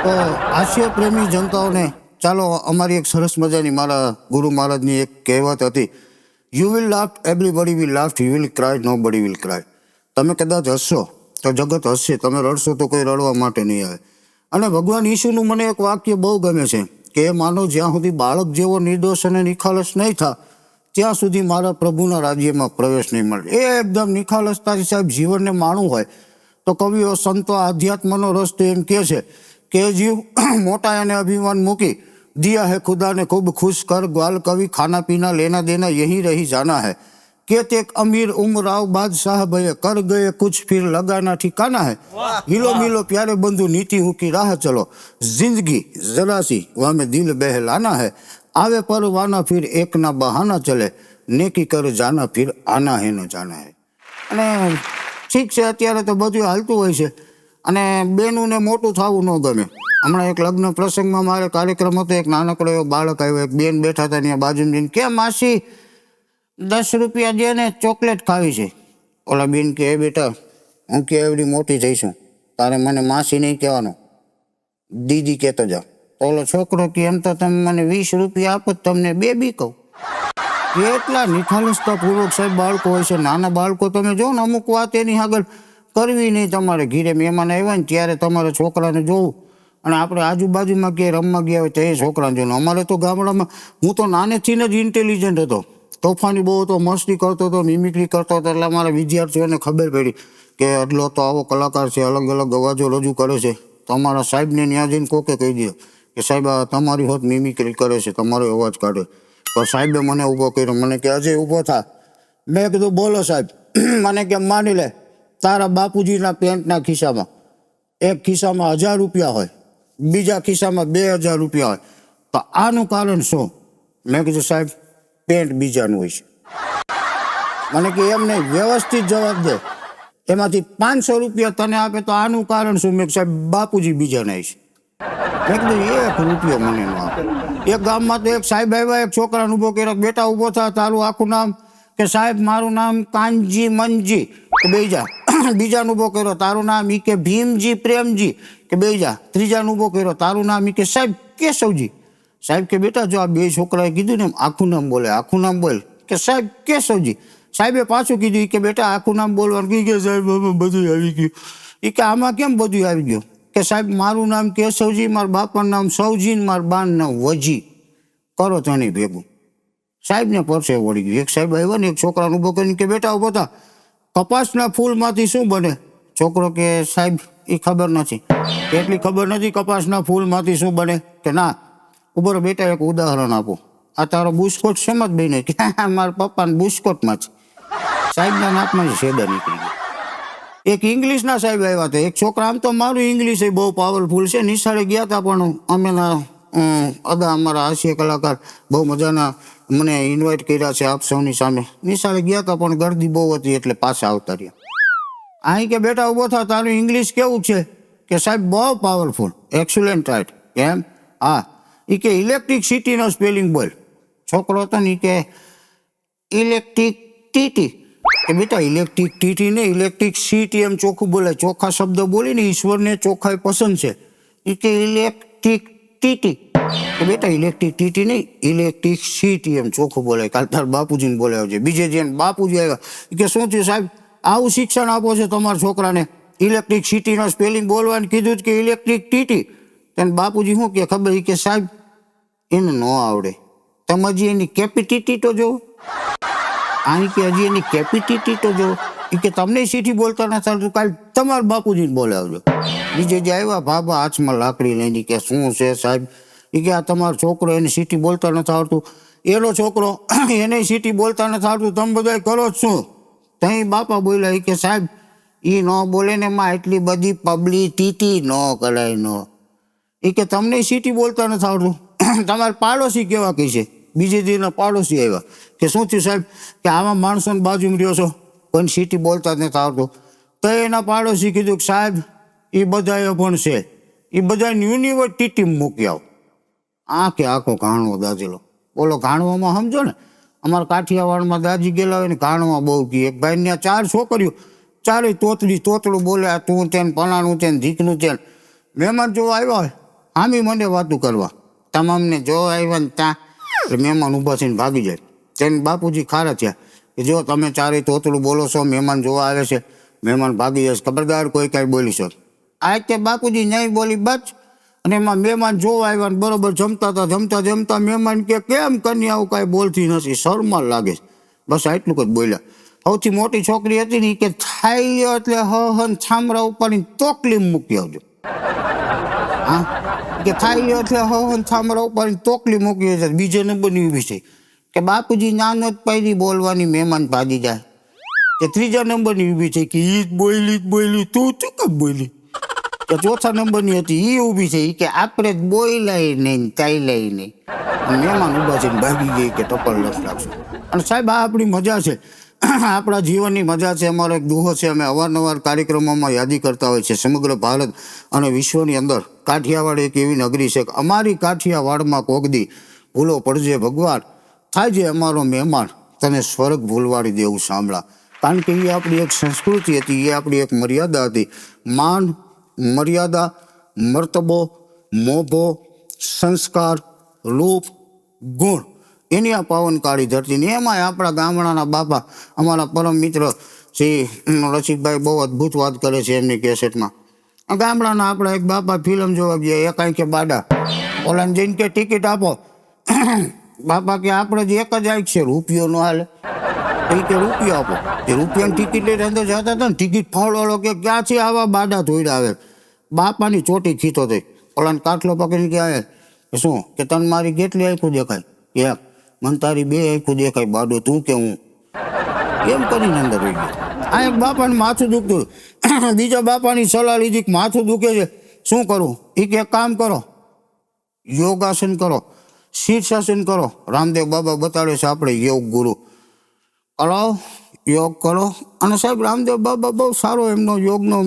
તો હાસ્ય પ્રેમી જનતાઓને ચાલો અમારી એક સરસ મજાની મારા ગુરુ મહારાજની એક કહેવત હતી, you will laugh everybody will laugh, you will cry nobody will cry. તમે કદાચ હસશો તો જગત હસશે, તમે રડશો તો કોઈ રડવા માટે નહીં આવે. અને ભગવાન ઈશુનું મને એક વાક્ય બહુ ગમે છે કે એ માનવ જ્યાં સુધી બાળક જેવો નિર્દોષ અને નિખાલસ નહીં થાય ત્યાં સુધી મારા પ્રભુના રાજ્યમાં પ્રવેશ નહીં મળે. એ એકદમ નિખાલસતાથી સાહેબ જીવનને માણવું હોય તો કવિઓ સંતો આધ્યાત્મનો રસ તો એમ કહે છે કે જીવ મોટા અને અભિમાન મૂકી दिया है खुदा ने खूब खुश कर, ग्वाल कवि खाना पीना लेना देना यही रही जाना है, केत एक अमीर उमराव बादशाह भय कर गए कुछ फिर लगाना ठिकाना है, हिलो मिलो प्यारे बंधु नीति हूँ की राह चलो, जिंदगी जरा सी वहाँ में दिल बहलाना है, आवे परवाना फिर एक ना बहाना चले, नेकी कर जाना फिर आना है न जाना है. અને ઠીક છે અત્યારે તો બધું હાલતું હોય છે અને બેનુંને મોટું થવું ન ગમે. હમણાં એક લગ્ન પ્રસંગમાં મારે કાર્યક્રમ હતો, એક નાનકડો એવો બાળક આવ્યો, એક બેન બેઠા હતા ત્યાં બાજુમાં જઈને કે માસી 10 રૂપિયા દે ને ચોકલેટ ખાવી છે. ઓલા બેન કે બેટા હું કે એવડી મોટી થઈશું તારે મને માસી નહીં કહેવાનું, દીદી કહેતો જાઓ. ઓલો છોકરો કે એમ તો તમે મને 20 રૂપિયા આપો તમને બેબી કહું. એટલા નિખાલસતા પૂર્વક સાહેબ બાળકો હોય છે. નાના બાળકો તમે જો ને અમુક વાત એની આગળ કરવી નહીં. તમારે ઘીરે મહેમાન આવ્યા ને ત્યારે તમારે છોકરાને જોવું અને આપણે આજુબાજુમાં ક્યાંય રમવા ગયા હોય તો એ છોકરાને જોવું. અમારે તો ગામડામાં હું તો નાનેથી જ ઇન્ટેલિજન્ટ હતો, તોફાની બહુ હતો, મસ્તી કરતો હતો, મિમિક્રી કરતો હતો. એટલે અમારા વિદ્યાર્થીઓને ખબર પડી કે અડલો તો આવો કલાકાર છે, અલગ અલગ અવાજો રજૂ કરે છે. તો અમારા સાહેબને ત્યાં જઈને કોકે કહી દે કે સાહેબ આ તમારી હોત મિમિક્રી કરે છે, તમારો અવાજ કાઢે. તો સાહેબે મને ઊભો કર્યો, મને કે અજય ઊભો થા. મેં કીધું બોલો સાહેબ. મને કે માની લે તારા બાપુજીના પેન્ટના ખિસ્સામાં એક ખિસ્સામાં 1000 રૂપિયા હોય, બીજા ખિસ્સામાં 2000 રૂપિયા હોય, તો આનું કારણ શું? મેં કીધું સાહેબ પેન્ટ બીજાનું હોય છે. મને કે એમ નહીં, વ્યવસ્થિત જવાબ દે. એમાંથી 500 રૂપિયા તને આપે તો આનું કારણ શું? મેં સાહેબ બાપુજી બીજાના છે. મેં કીધું 1 રૂપિયો મને ન આપે. એક ગામમાં તો એક સાહેબ આવ્યા, એક છોકરાને ઊભો કર્યો, બેટા ઊભો થા, તારું આખું નામ? કે સાહેબ મારું નામ કાનજી મનજી. કે બે જા. બીજાનું ઊભો કર્યો, તારું નામ? ઈ કે ભીમજી પ્રેમજી. કે બે જા. ત્રીજાનું ઊભો કર્યો, તારું નામ? ઈ કે સાહેબ કેશવજી. સાહેબ કે બેટા જો આ 2 છોકરાએ કીધું ને આખું નામ બોલે, આખું નામ બોલ. કે સાહેબ કેશવજી. સાહેબે પાછું કીધું કે બેટા આખું નામ બોલવાનું. કે સાહેબ બધું આવી ગયું. એ કે આમાં કેમ બધું આવી ગયું? કે સાહેબ મારું નામ કેશવજી, મારા બાપાનું નામ સૌજી, મારા બાનું નામ વજી. કરો તને ભેગું. સાહેબને પરસે વળી ગયું. એક સાહેબ આવ્યા ને એક છોકરાને ઊભો કરીને કે બેટા ઊભો થા, કપાસના ફૂલમાંથી શું બને? છોકરો કે સાહેબ એ ખબર નથી. એટલી ખબર નથી કપાસના ફૂલમાંથી શું બને? કે ના. ઉપર બેટા એક ઉદાહરણ આપો. આ તારો બુસ્કોટ શેમાં જ બને? કે મારા પપ્પાને બુસ્કોટમાં જ. સાહેબના નાકમાં શેડા નીકળી ગયા. એક ઇંગ્લિશના સાહેબ આવ્યા હતા. એક છોકરા, આમ તો મારું ઇંગ્લિશ એ બહુ પાવરફુલ છે, નિશાળે ગયા હતા, પણ અમેના અમારા હાસ્ય કલાકાર બહુ મજાના મને ઇન્વાઇટ કર્યા છે આપ સૌની સામે. નિશાળે ગયા હતા પણ ગરદી બહુ હતી એટલે પાછા આવતા રહ્યા. અહીં કે બેટા ઊભો થા, તારું ઇંગ્લિશ કેવું છે? કે સાહેબ બહુ પાવરફુલ, એક્સુલન્ટ રાઈટ. કેમ? હા. એ કે ઇલેક્ટ્રિસિટીનો સ્પેલિંગ બોલ. છોકરો હતો ને કે ઇલેક્ટ્રિક ટીટી. કે બેટા ઇલેક્ટ્રિક ટીટી ને ઇલેક્ટ્રિક સિટી એમ ચોખ્ખું બોલે. ચોખ્ખા શબ્દ બોલીને ઈશ્વરને ચોખ્ખાઈ પસંદ છે. એ કે ઇલેક્ટ્રિક ટીટી. કે બેટા ઇલેક્ટ્રિક ટીટી નહીં, ઇલેક્ટ્રિક સિટી એમ ચોખ્ખું બોલે. કાલ તાર બાપુજીને બોલે આવજે. બીજે જેને બાપુજી આવ્યા કે શું થયું સાહેબ, આવું શિક્ષણ આપો છો તમારા છોકરાને? ઇલેક્ટ્રિક સિટીનો સ્પેલિંગ બોલવાનું કીધું કે ઇલેક્ટ્રિક ટીટી. તેને બાપુજી શું કે ખબર? કે સાહેબ એને ન આવડે. તમે હજી એની કેપિટિટી તો જો. અહીં કે હજી એની કેપિટિટી તો જો. એ કે તમને સીટી બોલતા નથી આવડતું, કાલ તમારા બાપુજીને બોલે આવજો. બીજે જે આવ્યા બાબા હાથમાં લાકડી લઈને કે શું છે સાહેબ? એ કે આ તમારો છોકરો એને સીટી બોલતા નથી આવડતું. એનો છોકરો એને સીટી બોલતા નથી આવડતું, તમે બધા કરો જ શું? તઈ બાપા બોલ્યા. એ કે સાહેબ એ ન બોલે ને માં એટલી બધી પબ્લિસિટી ન કરાય ન. એ કે તમને સીટી બોલતા નથી આવડતું, તમારા પાડોશી કેવા કહે છે? બીજે દિનના પાડોશી આવ્યા કે શું થયું સાહેબ? કે આમાં માણસોની બાજુમાં રહ્યો છો, કોઈને સીટી બોલતા જ નથી આવડતું. તો એના પાડોશી કીધું કે સાહેબ એ બધા પણ છે, એ બધા યુનિવર્સિટી મૂકી આવો. આ કે આખો ઘાણવો દાજેલો. બોલો ઘાણવામાં સમજો ને, અમારા કાઠિયાવાડમાં દાજી ગયેલા હોય ને ઘાણવા બહુ કહે. એક ભાઈ ત્યાં 4 છોકરીઓ, ચારે તોતડું બોલે, આ તું તેને પલાણું તેને ધીકનું તેને. મહેમાન જોવા આવ્યા હોય આમી મને વાતું કરવા, તમામને જોવા આવ્યા ને ત્યાં. એટલે મહેમાન ઊભા થઈને ભાગી જાય. તેને બાપુજી ખારા થયા કે જો તમે ચારે તોતડું બોલો છો, મહેમાન જોવા આવે છે, મહેમાન ભાગી જશે, ખબરદાર કોઈ કાંઈ બોલી છો. આ તે બાપુજી નહીં બોલી બચ. અને એમાં મહેમાન જોવા આવ્યા ને બરોબર જમતા મહેમાન કે કેમ કન્યા આવું કાંઈ બોલતી નથી, શરમાળ લાગે છે. બસ આટલું જ બોલ્યા. સૌથી મોટી છોકરી હતી ને કે થાઈ લ્યો એટલે હન છામરા ઉપાડીને તોકલી મૂકી આવજો. હા કે થાઈ લ્યો એટલે હન છામરા ઉપાડીને તોકલી મૂકી આવજો. બીજે નંબરની ઊભી છે કે બાપુજી નાનો જ પૈડી બોલવાની, મહેમાન ભાગી જાય. કે ત્રીજા નંબરની ઊભી છે કે ઈ જ બોલી તું ચૂપ બોલી. કે ચોથા નંબરની હતી એ ઊભી છે કે આપણે જ બોલાય નહીં ચાલ્યા નહીં. મહેમાન ઊભા છે ભાગી ગઈ કે ટપલ લખ લાગશે. અને સાહેબ આ આપણી મજા છે, આપણા જીવનની મજા છે. અમારો એક દુહો છે, અમે અવારનવાર કાર્યક્રમોમાં યાદી કરતા હોય છે. સમગ્ર ભારત અને વિશ્વની અંદર કાઠિયાવાડ એક એવી નગરી છે કે અમારી કાઠિયાવાડમાં કોકદી ભૂલો પડજે ભગવાન, થાય છે અમારો મહેમાન, તને સ્વર્ગ ભૂલવાડી દેવું સાંભળા. કારણ કે એ આપણી એક સંસ્કૃતિ હતી, એ આપણી એક મર્યાદા હતી. માન, મર્યાદા, મર્તબો, મોભો, સંસ્કાર, રૂપ, ગુણ, એની આ પાવન કાળી ધરતી ને એમાં આપણા ગામડાના બાપા, અમારા પરમ મિત્ર શ્રી રસિકભાઈ બહુ અદ્ભુત વાત કરે છે એમની કેસેટમાં. ગામડાના આપણા એક બાપા ફિલ્મ જોવા ગયા, એ કાંઈ કે બાડા ઓલાને જઈને કે ટિકિટ આપો. બાપા કે આપણે જ એક જ આંખ છે, રૂપિયો નો હાલે. એ કે રૂપિયો આપો. એ રૂપિયાની ટિકિટ લઈને અંદર જતા હતા ને, ટિકિટ ફાળવાળો કે ક્યાંથી આવા બાડા ધોઈડા આવે. બાપાની ચોટી ખીતો થઈ, ઓલાને કાટલો પકડીને કે આવે શું કે તને મારી કેટલી આંખું દેખાય? એક. મને તારી 2 આંખું દેખાય બાડો, તું કે હું? એમ કરીને અંદર રહી ગયો. આ એક બાપાને માથું દુખતું, બીજા બાપાની સલાહ લીધી કે માથું દુખે છે શું કરું? એ કે એક કામ કરો, યોગાસન કરો, શીર્ષાસન કરો. રામદેવ બાબા બતાડે છે આપણે યોગ ગુરુ. કરો, યોગ કરો. અને સાહેબ રામદેવ બાબા બહુ સારો એમનો યોગનો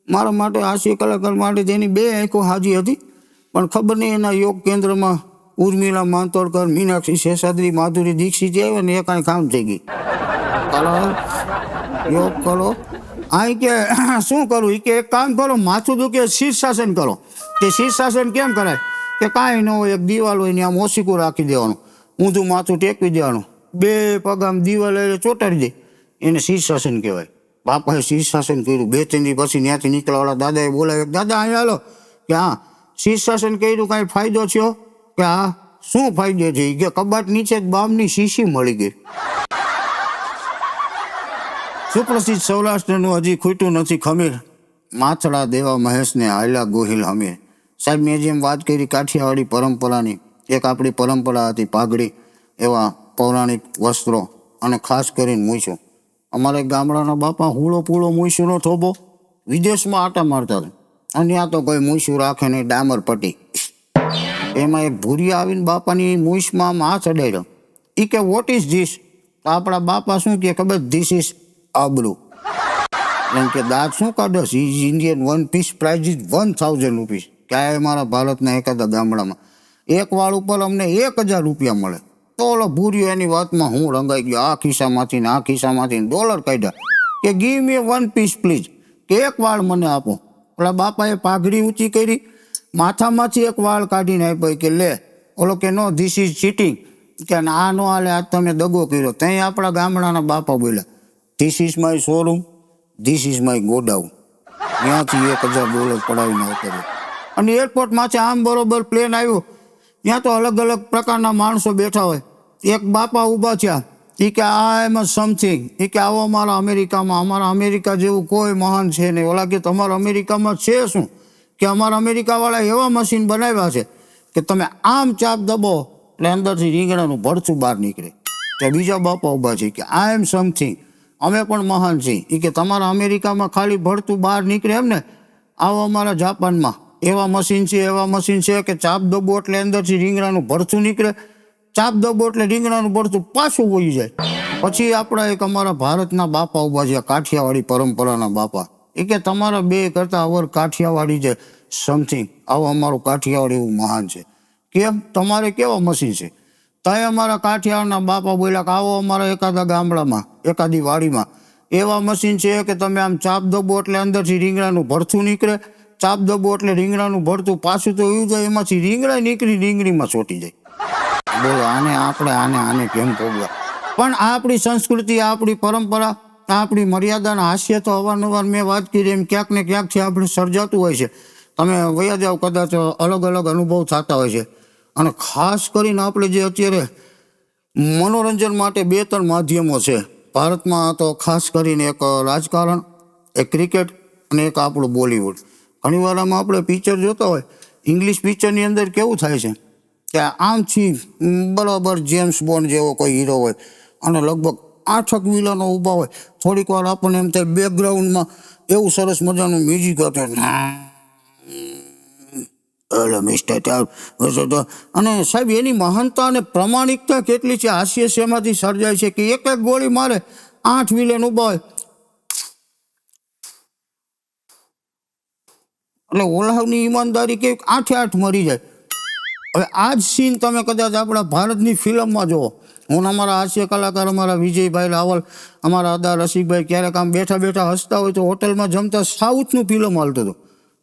મારા માટે, હાસ્ય કલાકાર માટે તેની 2 આંખો હાજી હતી. પણ ખબર નહીં એના યોગ કેન્દ્રમાં ઉર્મિલા માંતોડકર, મીનાક્ષી શેષાદ્રી, માધુરી દીક્ષિત આવ્યા ને એ કાંઈ કામ થઈ ગઈ. કરો, યોગ કરો. અહીં કે શું કરું? એ કે એક કામ કરો, માથું દુખે શીર્ષાસન કરો. તે શીર્ષાસન કેમ કરાય? કે કાંઈ ન હોય, એક દિવાલ હોય ને આમ ઓસીકું રાખી દેવાનું, ઊંધું માથું ટેકવી દેવાનું, 2 પગ આમ દિવાલ ચોટાડી દે, એને શીર્ષાસન કહેવાય. બાપાએ શીર્ષાસન કર્યું. 2-3 દી પછી ત્યાંથી નીકળવાળા દાદાએ બોલાવ્યો, દાદા અહીંયા હાલો. કે હા શીર્ષાસન કર્યું, કાંઈ ફાયદો થયો? કે હા. શું ફાયદો છે? કે કબાટ નીચે જ બામની શીશી મળી ગઈ. સુપ્રસિદ્ધ સૌરાષ્ટ્રનું હજી ખૂટ્યું નથી ખમીર, માથડા દેવા મહેશને હાલ્યા ગોહિલ હમીર. સાહેબ, મેં જેમ વાત કરી કાઠિયાવાડી પરંપરાની, એક આપણી પરંપરા હતી પાઘડી, એવા પૌરાણિક વસ્ત્રો અને ખાસ કરીને મૂછું. અમારે ગામડાના બાપા હુળો પૂળો મૂછુંનો થોભો વિદેશમાં આટા મારતા હતા, અને ત્યાં તો કોઈ મૂછું રાખે નહીં, ડામર પટ્ટી. એમાં એક ભૂરિયા આવીને બાપાની મૂછમાં આમ હાથ અડાડ્યો. એ કે વોટ ઇઝ ધીસ? તો આપણા બાપા શું કે ખબર, ધીસ ઇઝ આબરૂ. એમ કે દાંત શું કાઢો? Is Indian one piece prize is 1000 rupees. ક્યાંય મારા ભારતના એકાદા ગામડામાં એક વાળ ઉપર અમને 1000 રૂપિયા મળે. તો ઓલો ભૂરિયો એની વાતમાં હું રંગાઈ ગયો. આ ખિસ્સામાંથી ને આ ખિસ્સામાંથી ડોલર કાઢ્યા કે ગીવ મી 1 પીસ પ્લીઝ, કે એક વાળ મને આપો. ઓલા બાપાએ પાઘડી ઊંચી કરી, માથામાંથી એક વાળ કાઢીને આપ્યો કે લે. ઓલો કે નો, ધીસ ઇઝ ચીટિંગ, કે આ નો હાલે, આ તમે દગો કર્યો. ત્યાં આપણા ગામડાના બાપા બોલ્યા, this is my showroom, this is my godown. ત્યાંથી 1000 ડોલર પડાવીને ઉતર્યો. અને એરપોર્ટમાંથી આમ બરોબર પ્લેન આવ્યું, ત્યાં તો અલગ અલગ પ્રકારના માણસો બેઠા હોય. એક બાપા ઊભા થયા, એ કે આ એમ સમથિંગ, એ કે આવો અમારા અમેરિકામાં, અમારા અમેરિકા જેવું કોઈ મહાન છે નહીં. ઓલા કે તમારા અમેરિકામાં છે શું? કે અમારા અમેરિકાવાળા એવા મશીન બનાવ્યા છે કે તમે આમ ચાપ દબો એટલે અંદરથી રીંગણાનું ભરથું બહાર નીકળે. તો બીજા બાપા ઊભા છે કે આ એમ સમથિંગ, અમે પણ મહાન છીએ. એ કે તમારા અમેરિકામાં ખાલી ભરતું બહાર નીકળે એમ ને, આવો અમારા જાપાનમાં એવા મશીન છે, એવા મશીન છે કે ચાપ દબો એટલે અંદરથી રીંગણાનું ભરથું નીકળે, ચાપ દબો એટલે રીંગણાનું ભરથું પાછું વહી જાય. પછી આપણા એક અમારા ભારતના બાપા ઊભા છે, કાઠિયાવાડી પરંપરાના બાપા. એ કે તમારા બે કરતા અવર કાઠિયાવાડી છે સમથિંગ, આવો અમારું કાઠિયાવાડી એવું મહાન છે. કેમ, તમારે કેવા મશીન છે? ત્યાં અમારા કાઠિયાવાડના બાપા બોલ્યા કે આવો અમારા એકાદા ગામડામાં, એકાદી વાડીમાં એવા મશીન છે કે તમે આમ ચાપ દબો એટલે અંદરથી રીંગણાનું ભરથું નીકળે, ચાપ દબો એટલે રીંગણાનું ભરતું પાછું તો એવું જાય, એમાંથી રીંગણા નીકળી રીંગણીમાં ચોટી જાય. બોલો, આને કેમ પોગવા? પણ આપણી સંસ્કૃતિ, આપણી પરંપરા, આપણી મર્યાદાના હાસ્ય તો અવારનવાર મેં વાત કરી એમ ક્યાંક ને ક્યાંકથી આપણે સર્જાતું હોય છે. તમે વયા જાઓ, કદાચ અલગ અલગ અનુભવ થતા હોય છે. અને ખાસ કરીને આપણે જે અત્યારે મનોરંજન માટે 2-3 માધ્યમો છે ભારતમાં, તો ખાસ કરીને એક રાજકારણ, એક ક્રિકેટ અને એક આપણું બોલિવૂડ. ઘણીવાર આમાં આપણે પિક્ચર જોતા હોય, ઇંગ્લિશ પિક્ચરની અંદર કેવું થાય છે કે આમથી બરાબર જેમ્સ બોન્ડ જેવો કોઈ હીરો હોય અને લગભગ 8 વિલનો ઊભા હોય. થોડીક વાર આપણને એમ થાય બેકગ્રાઉન્ડમાં એવું સરસ મજાનું મ્યુઝિક હતું, અને સાહેબ એની મહાનતા અને પ્રમાણિકતા કેટલી છે, હાસ્ય શેમાંથી સર્જાય છે કે એક ગોળી મારે 8 વિલન ઊભા હોય એટલે ઓલાવની ઈમાનદારી કે 8 મરી જાય. હવે આ જ સીન તમે કદાચ આપણા ભારતની ફિલ્મમાં જુઓ. હું અમારા હાસ્ય કલાકાર, અમારા વિજયભાઈ રાવલ, અમારા અદા રસિકભાઈ ક્યારેક આમ બેઠા બેઠા હસતા હોય તો હોટલમાં જમતા સાઉથનું ફિલ્મ હાલતું હતું.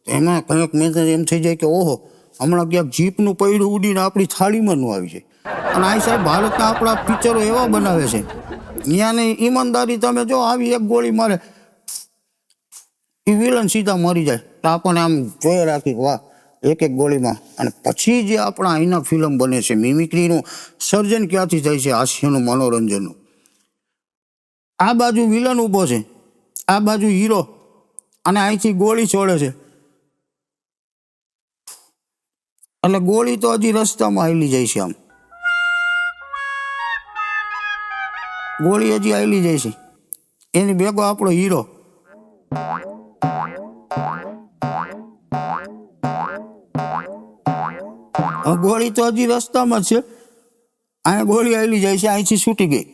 એમાં કંઈક મેં એમ થઈ જાય કે ઓહો, હમણાં ક્યાંક જીપનું પૈડું ઉડીને આપણી થાળીમાં ન આવી જાય. અને આ સાહેબ ભારતના આપણા પિક્ચરો એવા બનાવે છે, ત્યાંની ઈમાનદારી તમે જો, આવી એક ગોળી મારે એ વિલન સીધા મરી જાય. તો આપણને આમ જોઈ રાખી, વાહ, એક ગોળીમાં. અને પછી જે આપણા અહીંના ફિલ્મ બને છે, મિમિક્રીનું સર્જન ક્યાંથી થાય છે, હાસ્યનું, મનોરંજનનું. આ બાજુ વિલન ઊભો છે, આ બાજુ હીરો, અને અહીંથી ગોળી છોડે છે એટલે ગોળી તો હજી રસ્તામાં હાલી જાય છે. આમ ગોળી હજી હાલી જાય છે, એની ભેગો આપણો હીરો. ગોળી તો હજી રસ્તામાં જ છે, અહીંયા ગોળી હાલી જાય છે, અહીંથી છૂટી ગઈ.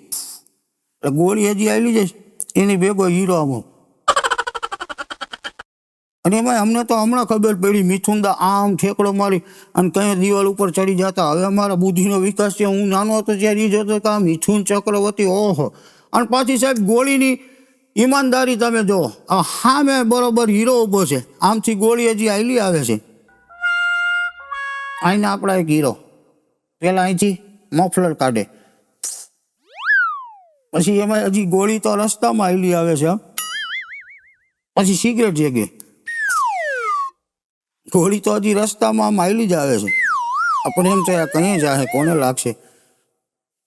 ગોળી હજી હાલી જાય છે, એની ભેગો હીરો આમ. અને એમાં અમને તો હમણાં ખબર પડી, મિથુનદા આમ ઠેકડો મારી અને કઈ દિવાલ ઉપર ચડી જતા. હવે અમારા બુદ્ધિનો વિકાસ છે. હું નાનો હતો ત્યારે એ જોતો કે આ મિથુન ચક્રવર્તી, ઓહો. અને પાછી સાહેબ ગોળીની ઈમાનદારી તમે જુઓ. હા, મેં બરોબર હીરો ઊભો છે, આમથી ગોળી હજી હાલી આવે છે. અહીંના આપણા એક હીરો પેલા અહીંથી મફલર કાઢે, પછી એમાં હજી ગોળી તો રસ્તામાં હાલી આવે છે. પછી સિગરેટ જેગે ગોળી તો હજી રસ્તામાં હાલી જ આવે છે. આપણે એમ થયા કઈ જાય, કોને લાગશે.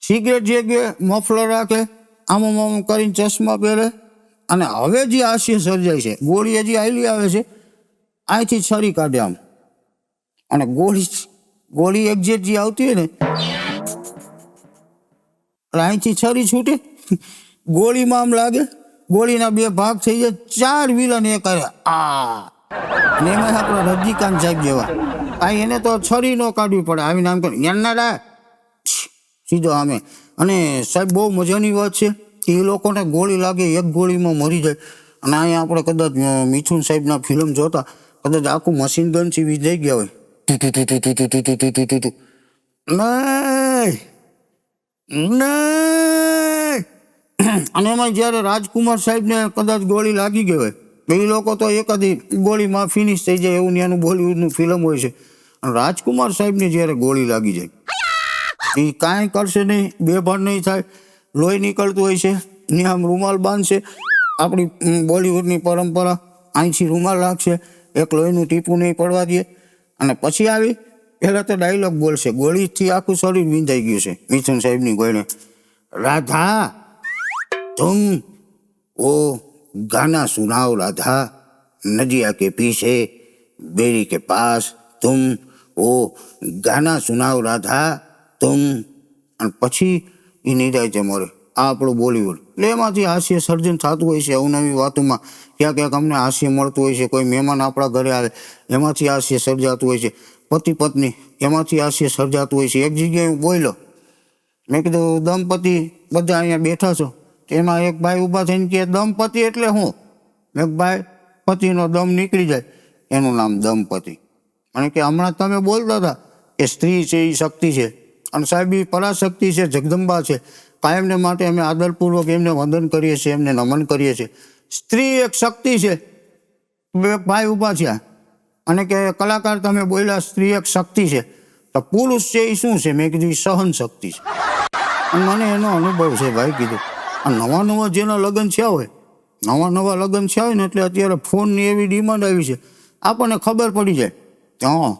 સિગરેટ જેગે મફલર રાખે, આમ કરીને ચશ્મા પહેરે અને હવે જે હાસ્ય સર્જાય છે, ગોળી હજી આયલી આવે છે, અહીંથી છરી કાઢે આમ, અને ગોળી એક્ઝેક્ટ જે આવતી હોય ને એટલે અહીંથી છરી છૂટે, ગોળીમાં આમ લાગે, ગોળીના બે ભાગ થઈ જાય, 4 વિલન એ કરે આ, અને એમાં આપણા રજનીકાંત સાહેબ જેવા કાંઈ એને તો છરી ન કાઢવી પડે, આવીને આમ કરે એના સીધો આમે. અને સાહેબ બહુ મજાની વાત છે કે એ લોકોને ગોળી લાગે, એક ગોળીમાં મરી જાય. અને અહીંયા આપણે કદાચ મિથુન સાહેબના ફિલ્મ જોતા, કદાચ આખું મશીન ગનથી વિજાઈ ગયા હોય, નહીં. અને એમાં જ્યારે રાજકુમાર સાહેબને કદાચ ગોળી લાગી ગઈ હોય, એ લોકો તો એકાદી ગોળીમાં ફિનિશ થઈ જાય, એવું ત્યાંનું બોલિવૂડનું ફિલ્મ હોય છે. અને રાજકુમાર સાહેબને જ્યારે ગોળી લાગી જાય, એ કાંઈ કરશે નહીં, બેભાન નહીં થાય, લોહી નીકળતું હોય છે, ને આમ રૂમાલ બાંધશે, આપણી બોલિવૂડની પરંપરા, અહીંથી રૂમાલ રાખશે, એક લોહીનું ટીપું નહીં પડવા દે, અને પછી આવી પહેલાં તો ડાયલોગ બોલશે, ગોળીથી આખું શરીર વિંધાઈ ગયું છે મિથુન સાહેબની ગોળીને, રાધા तुम वो गाना सुनाओ राधा, नदिया के पीछे बेरी के पास तुम वो गाना सुनाओ राधा तुम. અને પછી એ નિરાય છે મોરે. આ આપણું બોલિવૂડ. એટલે એમાંથી હાસ્ય સર્જન થતું હોય છે અવનવી વાતોમાં, ક્યાંક ક્યાંક અમને હાસ્ય મળતું હોય છે, કોઈ મહેમાન આપણા ઘરે આવે એમાંથી હાસ્ય સર્જાતું હોય છે, પતિ પત્ની એમાંથી હાસ્ય સર્જાતું હોય છે. એક જગ્યાએ હું બોલ્યો, મેં કીધું દંપતિ બધા અહીંયા બેઠા છો, એમાં એક ભાઈ ઊભા થઈને કહે દંપતિ એટલે હું? એક ભાઈ પતિનો દમ નીકળી જાય એનું નામ દંપતિ. મને કે હમણાં તમે બોલતા હતા કે સ્ત્રી છે એ શક્તિ છે, અને સાહેબ એ પરાશક્તિ છે, જગદંબા છે, કાયમને માટે અમે આદરપૂર્વક એમને વંદન કરીએ છીએ, એમને નમન કરીએ છીએ. સ્ત્રી એક શક્તિ છે. બે ભાઈ ઊભા છે અને કે કલાકાર તમે બોલ્યા સ્ત્રી એક શક્તિ છે, તો પુરુષ છે એ શું છે? મેં કીધું સહન શક્તિ છે. અને મને એનો અનુભવ છે ભાઈ કીધું. આ નવા જેના લગ્ન થયા હોય, નવા લગ્ન થયા હોય ને, એટલે અત્યારે ફોનની એવી ડિમાન્ડ આવી છે, આપણને ખબર પડી જાય કે હા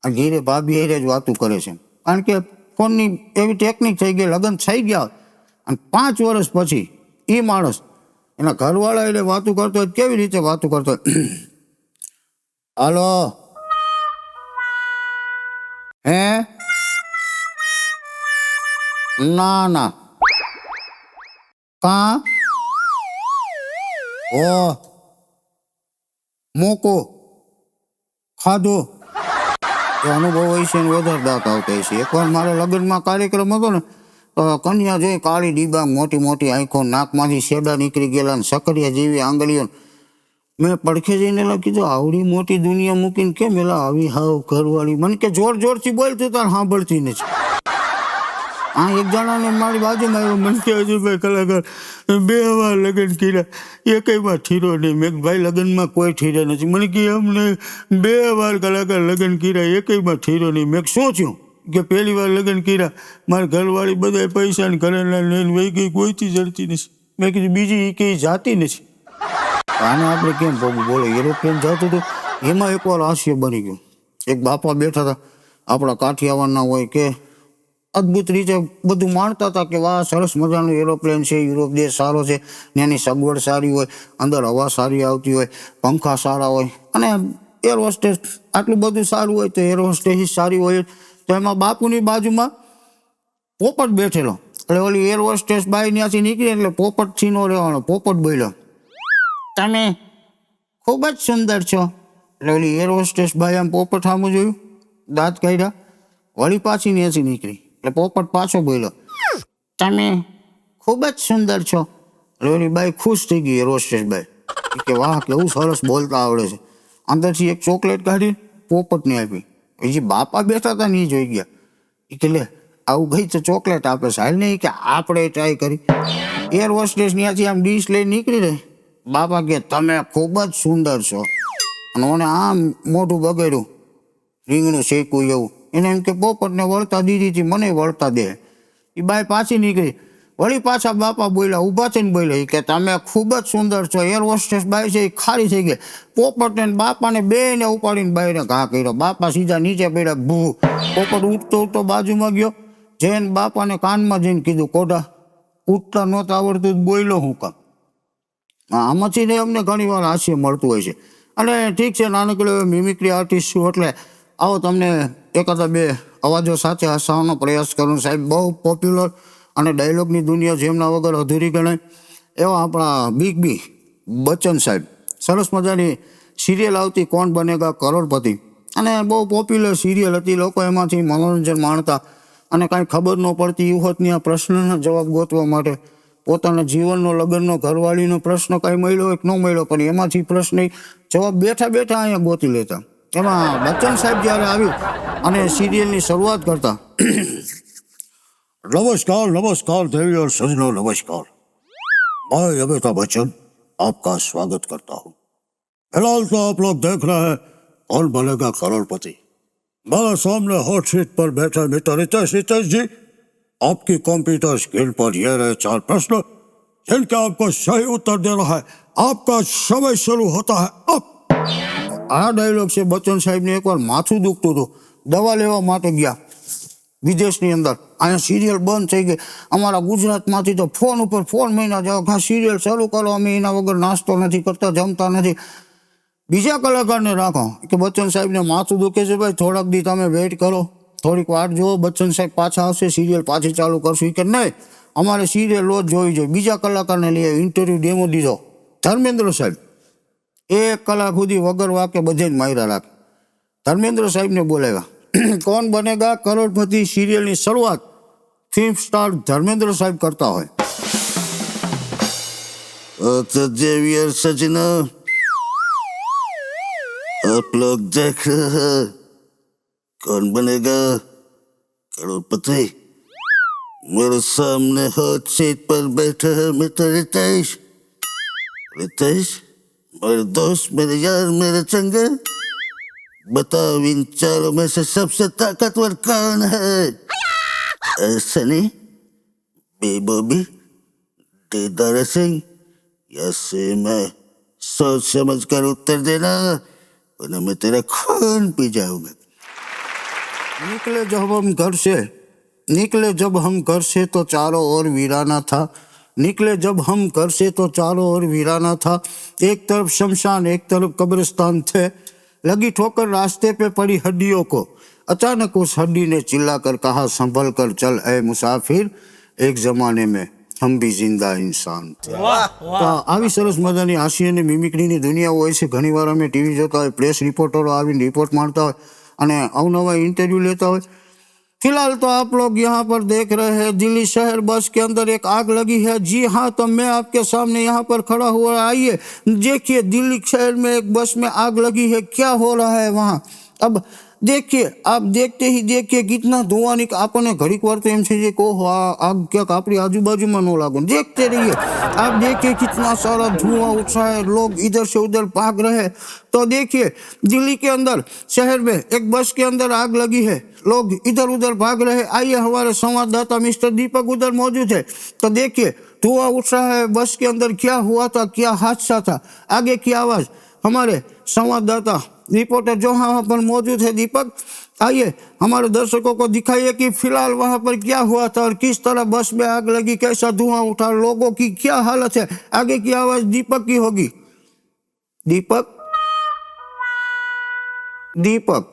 આ ઘીરે ભાભી એ જ વાતું કરે છે. કારણ કે ફોનની એવી ટેકનિક થઈ ગઈ, લગ્ન થઈ ગયા હોય અને 5 વર્ષ પછી એ માણસ એના ઘરવાળા એટલે વાતું કરતો હોય, કેવી રીતે વાતું કરતો હોય, હાલો હે ના કા ઓ મોકો ખાધો. એ અનુભવ હોય છે ને વધારે દાંત આવતા હોય છે. એકવાર મારા લગ્નમાં કાર્યક્રમ હતો ને, તો કન્યા જોઈ કાળી ડીબાંગ, મોટી મોટી આંખો, નાકમાંથી શેડા નીકળી ગયેલા ને સકરિયા જેવી આંગળીઓ. મેં પડખે જઈને કીધું આવડી મોટી દુનિયા મૂકીને કેમ એલા આવી હાવ ઘરવાળી? મને કે જોરથી બોલતું તાર સાંભળતી નથી. હા એક જણાને મારી બાજુમાં આવ્યો, મને કે હજુભાઈ કલાકાર 2 વાર લગ્ન કર્યા, એકમાં ઠીરો નહીં. મેં ભાઈ લગ્નમાં કોઈ ઠીરા નથી. મને કે અમને 2 વાર કલાકાર લગ્ન કર્યા, એકમાં ઠીરો નહીં. મેં શું થયું? કે પહેલી વાર લગ્ન કર્યા, મારી ઘરવાળી બધા પૈસા ને ઘરેલા લઈને વહી ગઈ, કોઈથી જડતી નથી. મેં કીધું બીજી એ કંઈ જાતી નથી. આને આપણે કેમ પગું બોલે? એરોપ્લેન જતું હતું, એમાં એકવાર હાસ્ય બની ગયું. એક બાપા બેઠા હતા, આપણા કાઠિયાવાડના હોય, કે અદ્ભુત રીતે બધું માણતા હતા કે વાહ સરસ મજાનું એરોપ્લેન છે, યુરોપ દેશ સારો છે, ને એની સગવડ સારી હોય, અંદર હવા સારી આવતી હોય, પંખા સારા હોય, અને એર હોસ્ટેસ આટલું બધું સારું હોય તો એર હોસ્ટેસ સારી હોય. તો એમાં બાપુની બાજુમાં પોપટ બેઠેલો. એટલે ઓલી એર હોસ્ટેસ બાઈ ત્યાંથી નીકળી એટલે પોપટ છીનો રહેવાનો. પોપટ બોલ્યો, તમે ખૂબ જ સુંદર છો. એટલે ઓલી એર હોસ્ટેસ બાઈ આમ પોપટ સામું જોયું, દાંત કાઢ્યા, વળી પાછી ત્યાંથી નીકળી. એટલે પોપટ પાછો બોલ્યો, તમે ખૂબ જ સુંદર છો. એટલે ઓલી બાઈ ખુશ થઈ ગઈ, એર હોસ્ટેસ બાઈ, કે વાહ કેવું સરસ બોલતા આવડે છે. અંદરથી એક ચોકલેટ કાઢી પોપટને આપી. જે બાપા બેઠા હતા ને એ જોઈ ગયા, એ કે લે આવું ગઈ તો ચોકલેટ આપે છે, હાલ નહીં કે આપણે ટ્રાય કરી. એર હોસ્ટેસ ત્યાંથી આમ ડીશ લઈને નીકળી રહી. બાપા કે તમે ખૂબ જ સુંદર છો. અને ઓને આમ મોઢું બગાડ્યું, રીંગણું શેકવું એવું. એને એમ કે પોપટને વળતા દીધી હતી, મને વળતા દે. એ બાઈ પાછી નીકળી, વળી પાછા બાપા બોલ્યા, ઊભા થઈને બોલ્યા કે તમે ખૂબ જ સુંદર છો. એર હોસ્ટેસ બાઈ છે એ ખારી થઈ ગઈ. પોપટને બાપાને બેને ઉપાડીને બાઈને ઘા કર્યો. બાપા સીધા નીચે પડ્યા, ભૂ. પોપટ ઉઠતો બાજુમાં ગયો, જઈને બાપાને કાનમાં જઈને કીધું, કોડા ઉઠતા નહોતા આવડતું, બોલ્યો હું કામ? આમાંથી ને અમને ઘણી વાર હાસ્ય મળતું હોય છે. અને ઠીક છે, નાનકડો મિમિક્રી આર્ટિસ્ટ છું એટલે આવો તમને એકાદા બે અવાજો સાથે હસાવવાનો પ્રયાસ કરું. સાહેબ બહુ પોપ્યુલર અને ડાયલોગની દુનિયા જેમના વગર અધૂરી ગણાય એવા આપણા બિગ બી બચ્ચન સાહેબ. સરસ મજાની સિરિયલ આવતી કોણ બનેગા કરોડપતિ, અને બહુ પોપ્યુલર સિરિયલ હતી. લોકો એમાંથી મનોરંજન માણતા અને કાંઈ ખબર ન પડતી યુવતની આ પ્રશ્નના જવાબ ગોતવા માટે પોતાના જીવનનો, લગ્નનો, ઘરવાળીનો પ્રશ્ન કાંઈ મળ્યો હોય કે ન મળ્યો, પણ એમાંથી પ્રશ્ન જવાબ બેઠા બેઠા અહીંયા ગોતી લેતા. એમાં બચ્ચન સાહેબ જ્યારે આવ્યું અને સિરિયલની શરૂઆત કરતા, नमस्कार नमस्कार देवी और सजनों, नमस्कार. मैं अमिताभ बच्चन आपका स्वागत करता हूँ. फिलहाल तो आप लोग देख रहे हैं कौन बनेगा करोड़पति. मेरे सामने हॉट सीट पर बैठे मित्र रितेश जी. आपकी कंप्यूटर स्क्रीन पर ये रहे 4 प्रश्न जिनके आपको सही उत्तर देना है. आपका समय शुरू होता है अब. આ ડાયલોગ છે બચ્ચન સાહેબને એકવાર માથું દુખતું હતું, દવા લેવા માટે ગયા વિદેશની અંદર. અહીંયા સિરિયલ બંધ થઈ ગઈ. અમારા ગુજરાતમાંથી તો ફોન ઉપર ફોન મહિના જાઓ, હા સિરિયલ શરૂ કરો, અમે એના વગર નાસ્તો નથી કરતા, જમતા નથી. બીજા કલાકારને રાખો કે બચ્ચન સાહેબને માથું દુખે છે, ભાઈ થોડાક દી તમે વેઇટ કરો, થોડીક વાર જુઓ, બચ્ચન સાહેબ પાછા આવશે, સિરિયલ પાછી ચાલુ કરશું. કે નહીં, અમારે સિરિયલ રોજ જોવી જોઈએ. બીજા કલાકારને લઈએ, ઇન્ટરવ્યૂ ડેમો દીધો. ધર્મેન્દ્ર સાહેબ 1 કલાક સુધી વગર વાકે બધે જ માર્યા રાખે. ધર્મેન્દ્ર સાહેબને બોલાવ્યા. કોણ બનેગા કરોડપતિ સિરિયલની શરૂઆત ફિલ્મ સ્ટાર ધર્મેન્દ્ર સાહેબ કરતા હોય. तो देवी और सजना, आप लोग देख रहे हैं कौन बनेगा करोड़पति. मेरे सामने हॉट सीट पर बैठे हैं मित्र रितेश. रितेश मेरे दोस्त, मेरे यार, मेरे चंगे, बताओ इन चारों में से सबसे ताकतवर कौन है? सनी, बी बॉबी, डी दारा सिंह या से मैं? सोच समझ कर उत्तर देना वरना मैं तेरा खून पी जाऊंगा. निकले जब हम घर से तो चारों ओर वीराना था. निकले जब हम घर से तो चारों ओर वीराना था. एक तरफ शमशान, एक तरफ कब्रिस्तान थे. लगी ठोकर रास्ते पे पड़ी हड्डियों को. अचानक उस हड्डी ने चिल्लाकर कहा, संभल कर चल ए मुसाफिर, एक जमाने में हम भी जिंदा इंसान थे. તો આવી સરસ મજાની હાસ્ય અને મિમિક્રીની દુનિયા હોય છે. ઘણીવાર અમે ટીવી જોતા હોય, પ્રેસ રિપોર્ટરો આવીને રિપોર્ટ મારતા હોય અને અવનવા ઇન્ટરવ્યू लेता હોય. फिलहाल तो आप लोग यहाँ पर देख रहे हैं दिल्ली शहर बस के अंदर एक आग लगी है. जी हाँ, तो मैं आपके सामने यहाँ पर खड़ा हुआ, आइए देखिए दिल्ली शहर में एक बस में आग लगी है. क्या हो रहा है वहाँ, अब देखिए. आप देखते ही देखिए कितना धुआं निकल. આપણને ઘડીક વાર તો એમ છે કે ઓહો આ આગ ક્યાંક આપણી આજુબાજુમાં ન लागो. देखते रहिए, आप देखिए कितना सारा धुआं उठा है, लोग इधर से उधर भाग रहे. तो देखिए दिल्ली के अंदर शहर में एक बस के अंदर आग लगी है, लोग इधर उधर भाग रहे. आइए हमारे संवाददाता मिस्टर दीपक उधर मौजूद है. तो देखिए धुआं उठ रहा है, बस के अंदर क्या हुआ था, क्या हादसा था, आगे की आवाज हमारे संवाददाता रिपोर्टर जो वहाँ पर मौजूद है दीपक, आइए हमारे दर्शकों को दिखाइए कि फिलहाल वहाँ पर क्या हुआ था और किस तरह बस में आग लगी, कैसा धुआं उठा, लोगों की क्या हालत है. आगे की आवाज दीपक की होगी. दीपक दीपक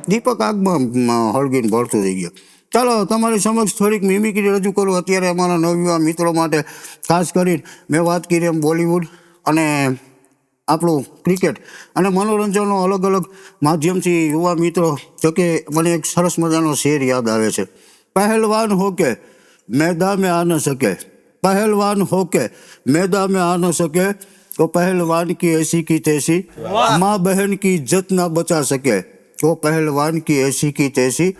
दीपक આગમાં હળગીને ભરતું થઈ ગયો. ચાલો તમારી સમક્ષ થોડીક મિમિક્રી રજૂ કરું. અત્યારે અમારા નવયુવા મિત્રો માટે ખાસ કરીને મેં વાત કરી એમ બોલિવૂડ અને આપણું ક્રિકેટ અને મનોરંજનનો અલગ અલગ માધ્યમથી યુવા મિત્રો, જોકે મને એક સરસ મજાનો શેર યાદ આવે છે. પહેલવાન હો કે मैदान में आ न सके, पहलवान हो के मैदान में आ न सके तो पहलवान की ऐसी की तैसी, माँ बहन की इज्जत ना बचा सके तो पहलवान की ऐसी की तैसी.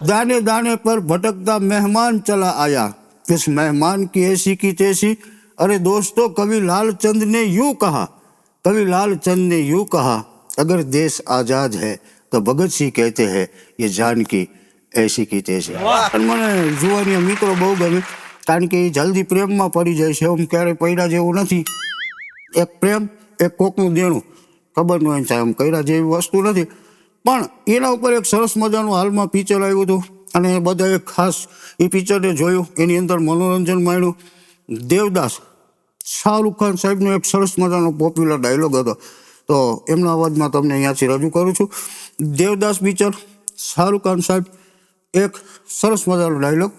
दाने दाने पर भटकता मेहमान चला आया, इस मेहमान की ऐसी की तैसी. अरे दोस्तों, कवि लालचंद ने यूं कहा, कवि लालचंद ने यूं कहा, अगर देश आजाद है तो भगत सिंह कहते हैं ये जान की ऐसी की तैसी. અને મને જુવાનીઓ મિત્રો બહુ ગમે, કારણ કે એ જલ્દી પ્રેમમાં પડી જાય છે. આમ ક્યારેય પડ્યા જેવું નથી. એક પ્રેમ, એક કોકનું દેણું, ખબર ન હોય આમ કર્યા જેવી વસ્તુ નથી. પણ એના ઉપર એક સરસ મજાનું હાલમાં પિક્ચર આવ્યું હતું અને બધાએ ખાસ એ પિક્ચરને જોયું, એની અંદર મનોરંજન માણ્યું. દેવદાસ શાહરૂખ ખાન સાહેબનો એક સરસ મજાનો પોપ્યુલર ડાયલોગ હતો, તો એમના અવાજમાં તમને અહીંયાથી રજૂ કરું છું. દેવદાસ પિક્ચર, શાહરૂખ ખાન સાહેબ, એક સરસ મજાનો ડાયલોગ.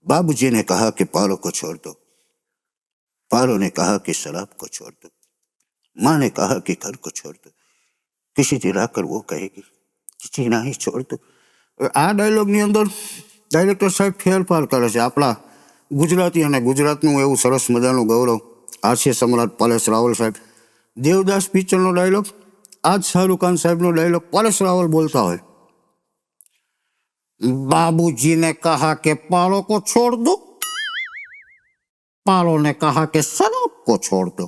बाबूजी ने कहा कि पारो को छोड़ दो, पारो ने कहा कि शराब को छोड़ दो, माँ ने कहा कि घर को छोड़ दो, किसी दिलाकर वो कहेगी जीना ही छोड़ दो. આ ડાયલોગની અંદર ડાયરેક્ટર સાહેબ ફેરફાર કરે છે. આપણા ગુજરાતી અને ગુજરાતનું એવું સરસ મજાનું ગૌરવ હાસ્ય સમ્રાટ પરેશ રાવલ સાહેબ. દેવદાસ પિક્ચરનો ડાયલોગ આજ શાહરૂખ ખાન સાહેબનો ડાયલોગ પરેશ રાવલ બોલતા હોય. बाबूजी ने कहा कि पारो को छोड़ दो, पारो ने कहा कि शराब को छोड़ दो,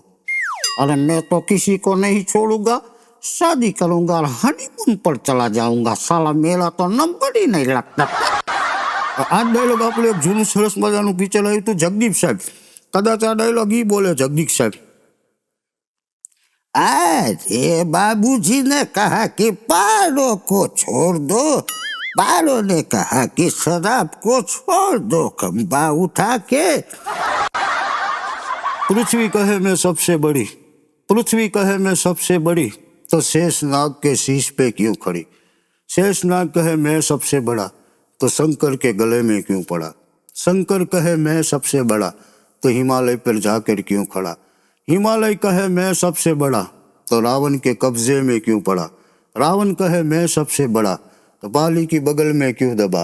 अरे मैं तो किसी को नहीं छोड़ूंगा, शादी करूंगा और हनीमून पर चला जाऊंगा, साला मेरा तो नंबर ही नहीं लगता. આ ડાયલોગ આપણે એક જૂનું સરસ મજાનું પિક્ચર આવ્યું હતું જગદીપ સાહેબ, કદાચ આ ડાયલોગ ઈ બોલે જગદીપ સાહેબ. अरे बाबूजी ने कहा कि पारो को छोड़ दो, पारो ने कहा कि शराब को छोड़ दो, खंबा उठा के. पृथ्वी कहे मैं सबसे बड़ी, पृथ्वी कहे मैं सबसे बड़ी, तो शेषनाग के शीश पे क्यों खड़ी. शेषनाग कहे मैं सबसे बड़ा, तो शंकर के गले में क्यों पड़ा. शंकर कहे मैं सबसे बड़ा, तो हिमालय पर जाकर क्यों खड़ा. हिमालय कहे मैं सबसे बड़ा, तो रावण के कब्जे में क्यों पड़ा. रावण कहे मैं सबसे बड़ा, तो बाली की बगल में क्यों दबा.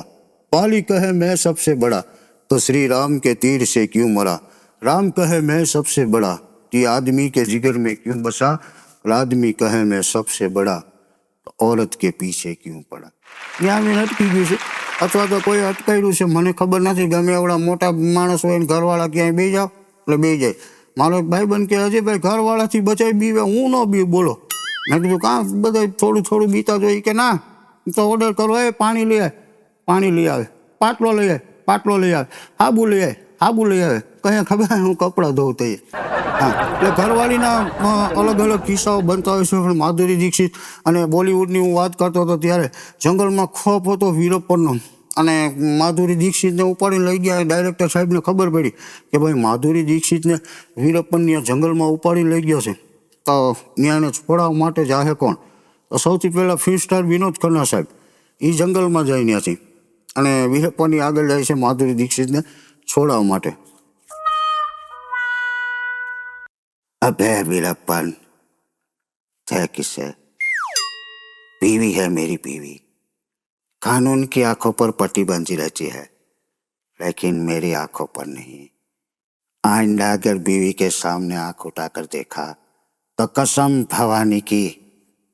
बाली कहे मैं सबसे बड़ा, तो श्री राम के तीर से क्यों मरा. राम कहे मैं सबसे बड़ा, तो आदमी के जिगर में क्यों बसा. आदमी कहे मैं सबसे बड़ा, तो औरत के पीछे क्यों पड़ा. ત્યાં મેં અટકી ગયું છે અથવા તો કોઈ અટકાયું છે મને ખબર નથી. ગમે એવડા મોટા માણસ હોય ને ઘરવાળા ક્યાંય બે જાવ એટલે બે જાય. મારો એક ભાઈબંધ કે અજયભાઈ ઘરવાળાથી બચાવી બીવે, હું ન બી બોલો. મેં કીધું કાં બધા થોડું થોડું બીતા જોઈએ કે ના તો ઓર્ડર કરો, એ પાણી લઈ આવે, પાણી લઈ આવે, પાટલો લઈ આવે, પાટલો લઈ આવે, હાબુ લઈ આવે, હાબુ લઈ આવે. કંઈ ખબર હું કપડાં ધોઉં તઈએ. હા, એટલે ઘરવાળીના અલગ અલગ કિસ્સાઓ બનતા હોય છે. પણ માધુરી દીક્ષિત અને બોલિવૂડની હું વાત કરતો હતો ત્યારે જંગલમાં ખોફ હતો વીરપ્પનનો, અને માધુરી દીક્ષિતને ઉપાડીને લઈ ગયા. ડાયરેક્ટર સાહેબને ખબર પડી કે ભાઈ માધુરી દીક્ષિતને વીરપ્પનની જંગલમાં ઉપાડીને લઈ ગયો છે, તો ન્યાયને છોડાવવા માટે જાહે કોણ. તો સૌથી પહેલાં ફિલ્મ સ્ટાર વિનોદ ખન્ના સાહેબ એ જંગલમાં જાય ત્યાંથી અને વીરપ્પનની આગળ જાય છે માધુરી દીક્ષિતને છોડાવવા માટે. अबे वीरप्पन है किसे, बीवी है मेरी बीवी, कानून की आंखों पर पट्टी बंधी रहती है, लेकिन मेरी आंखों पर नहीं. आइंदा अगर बीवी के सामने आंख उठाकर देखा तो कसम भवानी की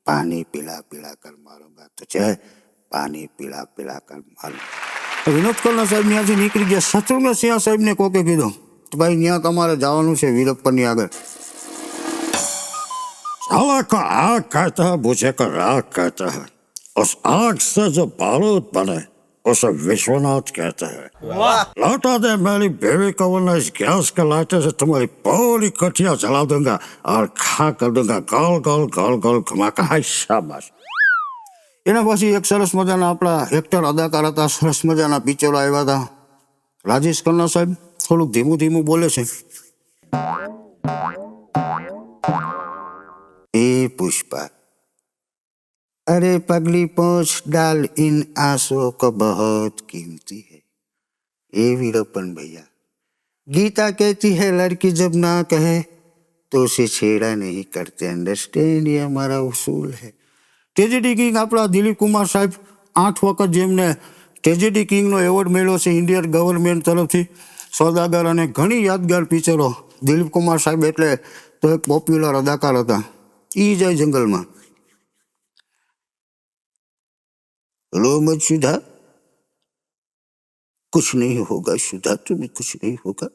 पानी पिला पिला कर मारूंगा तुझे, पानी पिला पिला कर मारूंगा. વિનોદ ખન્ના સાહેબ ત્યાંથી નીકળી ગયા. શત્રુઘ્ન સિંહ સાહેબને કોકે કીધું ભાઈ ત્યાં તમારે જવાનું છે વીરપ્પનની આગળ. साला का आग कहता है, मुझे का राग कहता है, उस आग से जो बारूद बने उसे विश्वनाथ कहते हैं. लौटा दे मेरी बेबी को, वरना इस गैस के लाइटर से तुम्हारी पूरी कटिया जला दूंगा और खा कर दूंगा गोल गोल गोल गोल घुमा कर. हाय शाबाश. એના પછી એક સરસ મજાના આપણા એક્ટર અદાકાર હતા, સરસ મજાના પિક્ચરો આવ્યા હતા. રાજેશ ખન્ના સાહેબ થોડુંક ધીમું ધીમું બોલે છે. ए पुष्पा, अरे पगली पोंछ डाल इन आंसुओं को बहुत कीमती है. ए वीरप्पन भैया, गीता कहती है लड़की जब ना कहे तो उसे छेड़ा नहीं करते. अंडरस्टैंड, ये हमारा उसूल है. ट्रेजेडी किंग આપણા દિલીપ કુમાર સાહેબ 8 વખત જેમને ટ્રેજેડી કિંગનો એવોર્ડ મળ્યો છે ઇન્ડિયન ગવર્મેન્ટ તરફથી. સોદાગર અને ઘણી યાદગાર પિક્ચરો. દિલીપ કુમાર સાહેબ એટલે તો એક પોપ્યુલર અદાકાર હતા. ई जाए जंगल में. लो मत सुधा, कुछ नहीं होगा सुधा, तुम्हें कुछ नहीं होगा.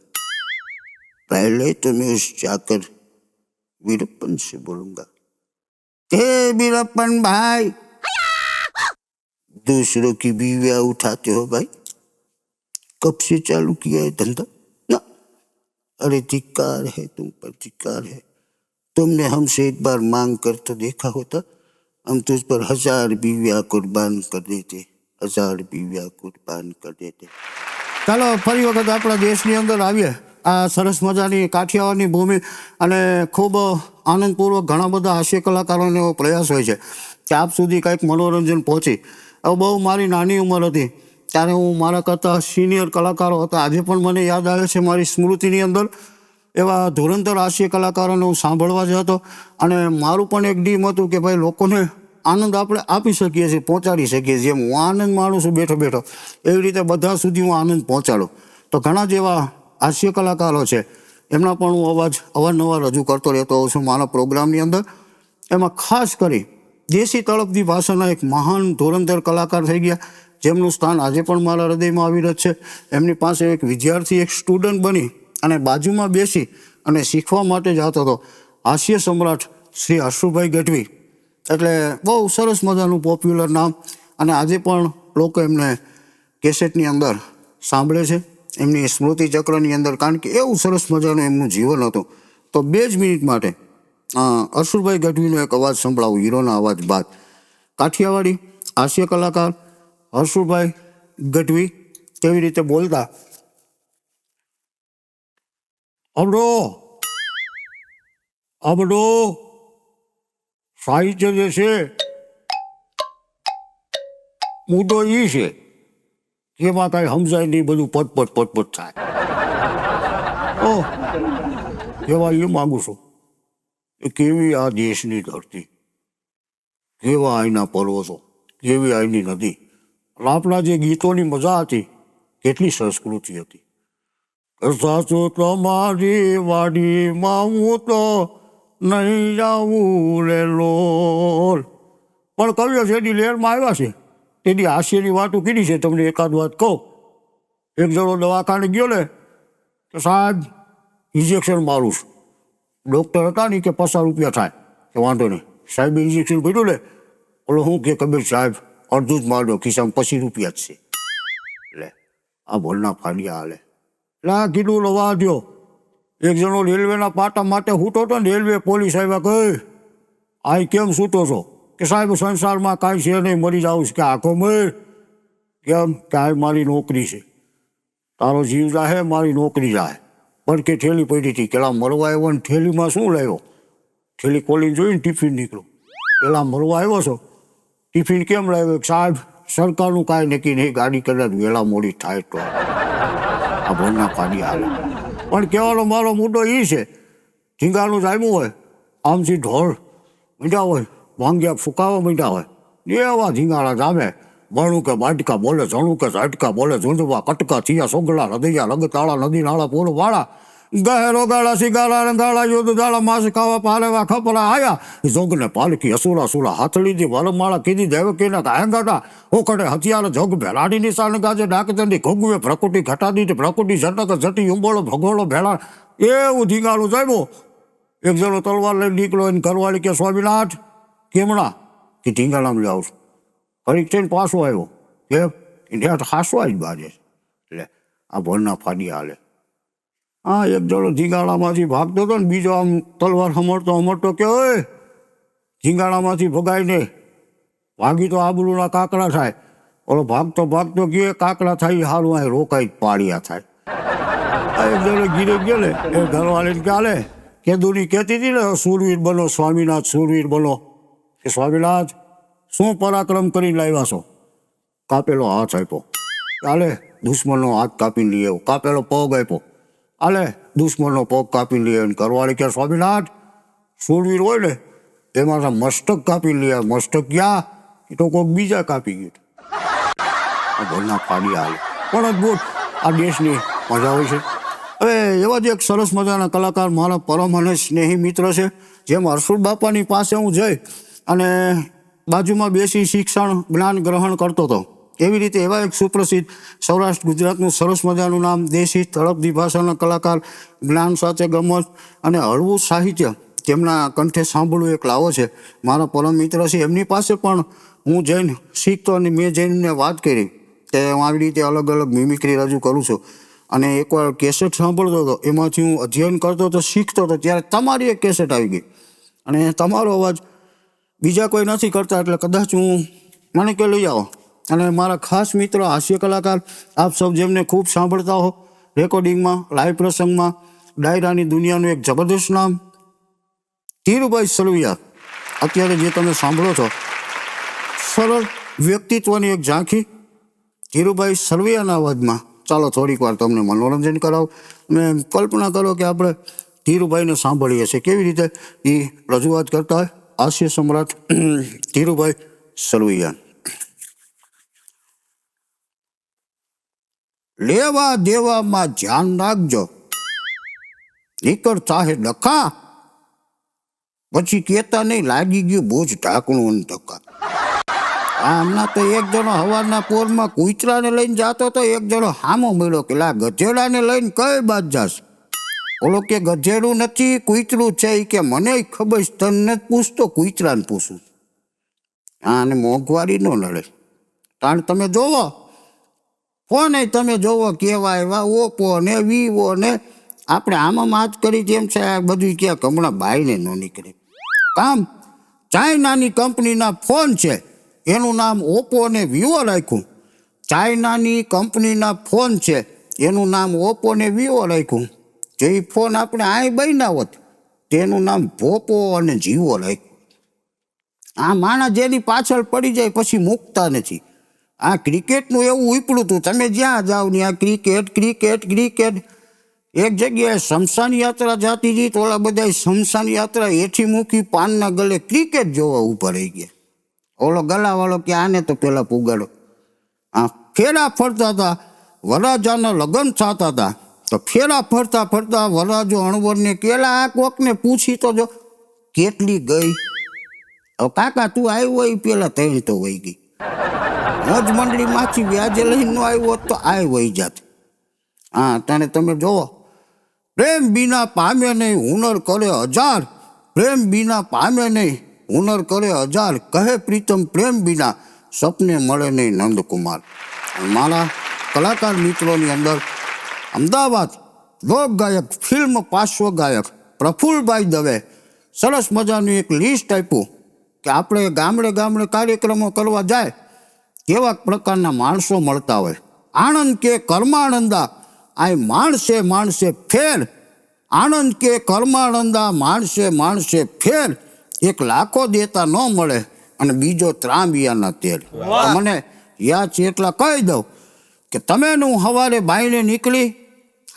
पहले तो मैं उस जाकर वीरप्पन से बोलूंगा, हे वीरप्पन भाई, दूसरों की बीवियां उठाते हो भाई, कब से चालू किया है धंधा ना. अरे धिक्कार है तुम पर, धिक्कार है. तुमने हमसे एक बार मांग कर तो देखा होता, हम तुझ पर 1000 बीवियां कुर्बान कर देते, 1000 बीवियां कुर्बान कर देते. ચાલો ફરી વખત આપણા દેશની અંદર આવીએ આ સરસ મજાની કાઠિયાવાડની ભૂમિ અને ખૂબ આનંદપૂર્વક ઘણા બધા હાસ્ય કલાકારોનો એવો પ્રયાસ હોય છે કે આપ સુધી કંઈક મનોરંજન પહોંચે. હવે બહુ મારી નાની ઉંમર હતી ત્યારે હું મારા કરતાં સિનિયર કલાકારો હતા. આજે પણ મને યાદ આવે છે મારી સ્મૃતિની અંદર એવા ધુરંધર હાસ્ય કલાકારોને હું સાંભળવા જતો અને મારું પણ એક ડીમ હતું કે ભાઈ લોકોને આનંદ આપણે આપી શકીએ છીએ, પહોંચાડી શકીએ છીએ. હું આનંદ માણું છું બેઠો બેઠો, એવી રીતે બધા સુધી હું આનંદ પહોંચાડું. તો ઘણા જેવા હાસ્ય કલાકારો છે એમના પણ હું અવાજ અવારનવાર રજૂ કરતો રહેતો હોઉં છું મારા પ્રોગ્રામની અંદર. એમાં ખાસ કરી દેશી તળપદી ભાષાના એક મહાન ધુરંધર કલાકાર થઈ ગયા જેમનું સ્થાન આજે પણ મારા હૃદયમાં અવિરત છે. એમની પાસે એક વિદ્યાર્થી, એક સ્ટુડન્ટ બની અને બાજુમાં બેસી અને શીખવા માટે જતો હતો હાસ્ય સમ્રાટ શ્રી હર્ષુભાઈ ગઢવી. એટલે બહુ સરસ મજાનું પોપ્યુલર નામ અને આજે પણ લોકો એમને કેસેટની અંદર સાંભળે છે એમની સ્મૃતિ ચક્રની અંદર, કારણ કે એવું સરસ મજાનું એમનું જીવન હતું. તો 2 જ મિનિટ માટે હર્ષુભાઈ ગઢવીનો એક અવાજ સંભળાવું, હીરોના અવાજ બાદ. કાઠિયાવાડી હાસ્ય કલાકાર હર્ષુભાઈ ગઢવી કેવી રીતે બોલતા. અબડો સાહિત્ય જે છે મુદ્દો એ છે કે એમાં કાંઈ સમજાય નહીં, બધું પટપટ થાય. કહેવા એ માગું છું કે કેવી આ દેશની ધરતી, કેવા અહીંના પર્વતો, કેવી અહીંની નદી, આપણા જે ગીતોની મજા હતી, કેટલી સંસ્કૃતિ હતી. સાચો તમારી વાડીમાં હું તો નહીં જાવું રે લોલ. પણ કવિઓ જેની લહેરમાં આવ્યા છે તેની હાસ્યની વાતો કીધી છે. તમને એકાદ વાત કહું. એક જણો દવાખાને ગયો ને કે સાહેબ ઇન્જેક્શન મારું છું. ડૉક્ટર હતા ને કે 50 રૂપિયા થાય, કે વાંધો નહીં. સાહેબે ઇન્જેક્શન ભર્યું ને, ઓલો શું કે કબીર સાહેબ અડધું જ મારજો, ખિસ્સામાં 25 રૂપિયા જ છે. એટલે આ ભોળના ફાડિયા હાલે. એટલે આ કીધું લવા દો. એક જણો રેલવેના પાટા માટે સૂતો હતો ને, રેલવે પોલીસ આવ્યા કહે આ કેમ સૂતો છો? કે સાહેબ સંસારમાં કાંઈ છે નહીં, મરી જાઉં છે. કે આખો મર કેમ? કે આ મારી નોકરી છે. તારો જીવ જાહે, મારી નોકરી જાહે. પણ કે થેલી પડી હતી. પેલા મરવા આવ્યો ને થેલીમાં શું લાવ્યો? થેલી ખોલીને જોઈને ટિફિન નીકળ્યું. પેલા મરવા આવ્યો છો, ટિફિન કેમ લાવ્યો? સાહેબ સરકારનું કાંઈ નક્કી નહીં, ગાડી કદાચ વહેલા મોડી થાય તો. આ ભણના ફાડી હાલે. પણ કહેવાનો મારો મુદ્દો એ છે, ઝીંગાનું જામ્યું હોય, આમથી ઢોળ મીઠા હોય, વાંગ્યા ફૂંકાવા મીઠા હોય, એવા ઝીંગાણા જામે. બણું કે બાટકા બોલે, જણું કે ઝાટકા બોલે, ઝૂંઝવા કટકા થયા, સોગલા હૃદયા લગતાળા નદી નાળા પૂર વાળા, ગહેરો ગાળા સિગારા ગાળા યુદ્ધ દાળા માસ ખાવા પારેવા ખપરા આયા, જોગને પાલકી અસુરા સુરા હાથળીથી વરમાળા કીધી દેવકીના ગાયંગાટા, ઓકડે હથિયાર જોગ ભેલાડી નિશાન ગાજે ડાકચંડી ઘોગવે પ્રકૃતિ ઘટાડી પ્રકૃતિ ઝટક ઝટી ઉંબોળો ભગોળો ભેળા. એવું ઝીંગાળું જામ્યું. એક જણો તલવાર લઈને નીકળ્યો એને ઘરવાળી કે સ્વામિનાથ કેમણા? કે ઢીંગાણામાં જાઉં છું. ફરી થઈને પાછો આવ્યો. કેમ? ત્યાં હાસવા જ બાજે. એટલે આ ભણના ફાડી હાલે. હા, એક જણો ઝીંગાણામાંથી ભાગતો હતો ને, બીજો આમ તલવાર હમરતો કે ઓય ઝીંગાણામાંથી ભગાઈને ભાગી તો આબરૂના કાકડા થાય. ઓલો ભાગતો ગયે કાકડા થાય, હારું આ રોકાઈ પાડ્યા થાય. આ એક જણો ગીરે ગયો ને, એ ઘરવાળીને ચાલે કેદુની કહેતી હતી ને સુરવીર બનો સ્વામિનાથ, સુરવીર બનો. કે સ્વામિનાથ શું પરાક્રમ કરીને લાવ્યા છો? કાપેલો હાથ આપ્યો. ચાલે દુશ્મનનો હાથ કાપીને લઈ આવ્યો. કાપેલો પગ આપ્યો. આલે દુશ્મનનો પગ કાપીને લઈ આવ્યો. ઘરવાળી કે સ્વામિનાથ સુરવીર હોય ને એમાં મસ્તક કાપીને લઈ આવ્યો. મસ્તક ક્યાં? એ તો કોઈક બીજા કાપી ગયું. આ ઘરના ફાડી હાલે. પણ અદભુત આ દેશની મજા હોય છે. હવે એવા જ એક સરસ મજાના કલાકાર મારા પરમ અને સ્નેહી મિત્ર છે, જેમ હર્ષુલ બાપાની પાસે હું જઈ અને બાજુમાં બેસી શિક્ષણ જ્ઞાન ગ્રહણ કરતો હતો, એવી રીતે એવા એક સુપ્રસિદ્ધ સૌરાષ્ટ્ર ગુજરાતનું સરસ મજાનું નામ, દેશી તળપદી ભાષાના કલાકાર, જ્ઞાન સાથે ગમત અને હળવું સાહિત્ય જેમના કંઠે સાંભળવું એક લાવો છે, મારા પરમ મિત્ર છે. એમની પાસે પણ હું જઈને શીખતો અને મેં જઈને વાત કરી કે હું આવી રીતે અલગ અલગ મિમિક્રી રજૂ કરું છું. અને એકવાર કેસેટ સાંભળતો હતો, એમાંથી હું અધ્યયન કરતો હતો, શીખતો હતો, ત્યારે તમારી એક કેસેટ આવી ગઈ અને તમારો અવાજ બીજા કોઈ નથી કરતા, એટલે કદાચ હું મને કે લઈ આવો અને મારા ખાસ મિત્રો હાસ્ય કલાકાર આપ સૌ જેમને ખૂબ સાંભળતા હો રેકોર્ડિંગમાં, લાઈવ પ્રસંગમાં, ડાયરાની દુનિયાનું એક જબરદસ્ત નામ ધીરુભાઈ સલવિયા. અત્યારે જે તમે સાંભળો છો સરળ વ્યક્તિત્વની એક ઝાંખી ધીરુભાઈ સલવિયાના અવાજમાં. ચાલો થોડીક વાર તમને મનોરંજન કરાવો. અને કલ્પના કરો કે આપણે ધીરુભાઈને સાંભળીએ છીએ કેવી રીતે એ રજૂઆત કરતા હોય હાસ્ય સમ્રાટ ધીરુભાઈ સલવિયા. લેવા દેવામાં ધ્યાન રાખજો, નીકળ ચાહે ડખા, પછી કેતા નહીં લાગી ગયું બોજ ઢાંકણું ધક્કા. હમણાં તો એક જણો હવારના પોરમાં કૂતરાને લઈને જાતો તો એક જણો હામો મળ્યો કે લા ગધેડાને લઈને કઈ બાદ જાસ. ઓલો કે ગધેડું નથી કૂતરું છે. એ કે મને ખબર છે, તને નથી પૂછતો કૂતરાને પૂછું. હા, અને મોંઘવારી ન નડે. કારણ તમે જોવો ફોને તમે જોવો કેવા એવા ઓપો ને વિવો ને આપણે આમાં વાત કરી તેમ છે આ બધું ક્યાંક હમણાં બાઈને ન નીકળે. કામ ચાઇનાની કંપનીના ફોન છે એનું નામ ઓપ્પો ને વિવો રાખ્યું. ચાઇનાની કંપનીના ફોન છે એનું નામ ઓપ્પો ને વિવો રાખ્યું. જે ફોન આપણે અહીં બન્યા હોત તેનું નામ ભોપો અને જીવો રાખ્યું. આ માણસ જેની પાછળ પડી જાય પછી મૂકતા નથી. આ ક્રિકેટનું એવું ઉપડું હતું, તમે જ્યાં જાઓ ને આ ક્રિકેટ ક્રિકેટ ક્રિકેટ. એક જગ્યાએ શમશાન યાત્રા જાતી હતી તો ઓલા બધા શમશાન યાત્રા હેઠી મૂકી પાનના ગલે ક્રિકેટ જોવા ઊભા રહી ગયા. ઓલો ગલાવાળો કે આને તો પેલા પુગાડો. આ ફેરા ફરતા હતા, વરરાજાના લગ્ન થતા હતા તો ફેરા ફરતા ફરતા વરરાજો અણવરને કેલા આ કોકને પૂછી તો જો કેટલી ગઈ. હવે કાકા તું આવ્યો હોય પેલા ત્રણ તો વહી ગઈ. મોજ મંડળીમાંથી વ્યાજે લઈને ન આવ્યો હોત તો આ વહી જાત. હા, તને તમે જોવો પ્રેમ બીના પામે નહીં હુનર કરે હજાર, પ્રેમ બીના પામે નહીં હુનર કરે હજાર, કહે પ્રીતમ પ્રેમ બીના સપને મળે નહીં નંદકુમાર. મારા કલાકાર મિત્રોની અંદર અમદાવાદ લોક ગાયક, ફિલ્મ પાર્શ્વ ગાયક પ્રફુલ્લભાઈ દવે સરસ મજાનું એક લિસ્ટ આપ્યું કે આપણે ગામડે ગામડે કાર્યક્રમો કરવા જાય કેવા પ્રકારના માણસો મળતા હોય. આણંદ કે કર્માનંદા આ માણસે માણસે ફેર, આણંદ કે કર્માનંદા માણસે માણસે ફેર, એક લાખો દેતા ન મળે અને બીજો ત્રાંબિયાના તેલ. મને યાદ છે એટલા કહી દઉં કે તમે હું સવારે બાઈને નીકળી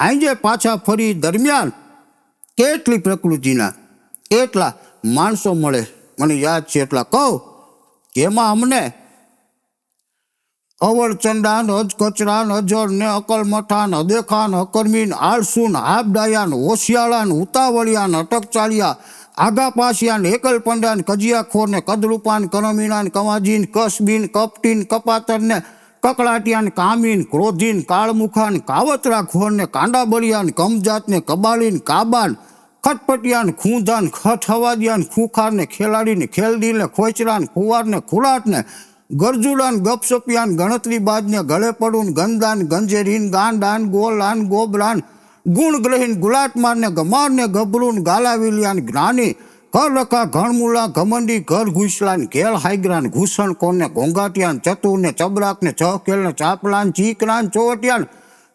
આજે પાછા ફરી દરમિયાન કેટલી પ્રકૃતિના કેટલા માણસો મળે. મને યાદ છે એટલા કહું કે એમાં અમને અવળચંડાન, અજકચરાન, અજર ને અકલ મઠાન, અદેખાન, અકર્મીન, આળસુન, હાબડાયાન, હોશિયાળાન, ઉતાવળિયાન, અટકચાળિયા, આગા પાસિયાન, એકલ પંડાન, કજિયાખોર ને કદરૂપાન, કરમીનાન, કવાજીન, કસબીન, કપટીન, કપાતર ને કકડાટિયાન, કામીન, ક્રોધીન, કાળમુખાન, કાવતરા ખોર ને કાંડાબળિયાન, કમજાત ને કબાલીન, કાબાન, ખટપટિયાન, ખૂંધાન, ખટ હવાદિયાન, ખૂખાર ને ખેલાડીને ખેલદી ને ખોચરાન, ખુવાર ને ખુલાટ ને ગરજુડાન, ગપસપિયાન, ગણતરીબાજ ને ગળે પડુન, ગંદાન, ગંજેરીન, ગાંડાન, ગોલાન, ગોબરાન, ગુણગ્રહીન, ગુલાટમાર ને ગમાર ને ગભરૂન, ગાલાવિલિયાન, જ્ઞાની, કર રખા, ઘણમૂલા, ઘમંડી, ઘર ઘુસલાન, ઘેલ હાઈગ્રાન, ઘૂસણખોર ને ઘોંઘાટિયાન, ચતુર ને ચબરાક ને ચહકેલ ને ચાપલાન, ચીકરાન, ચોવટિયાન,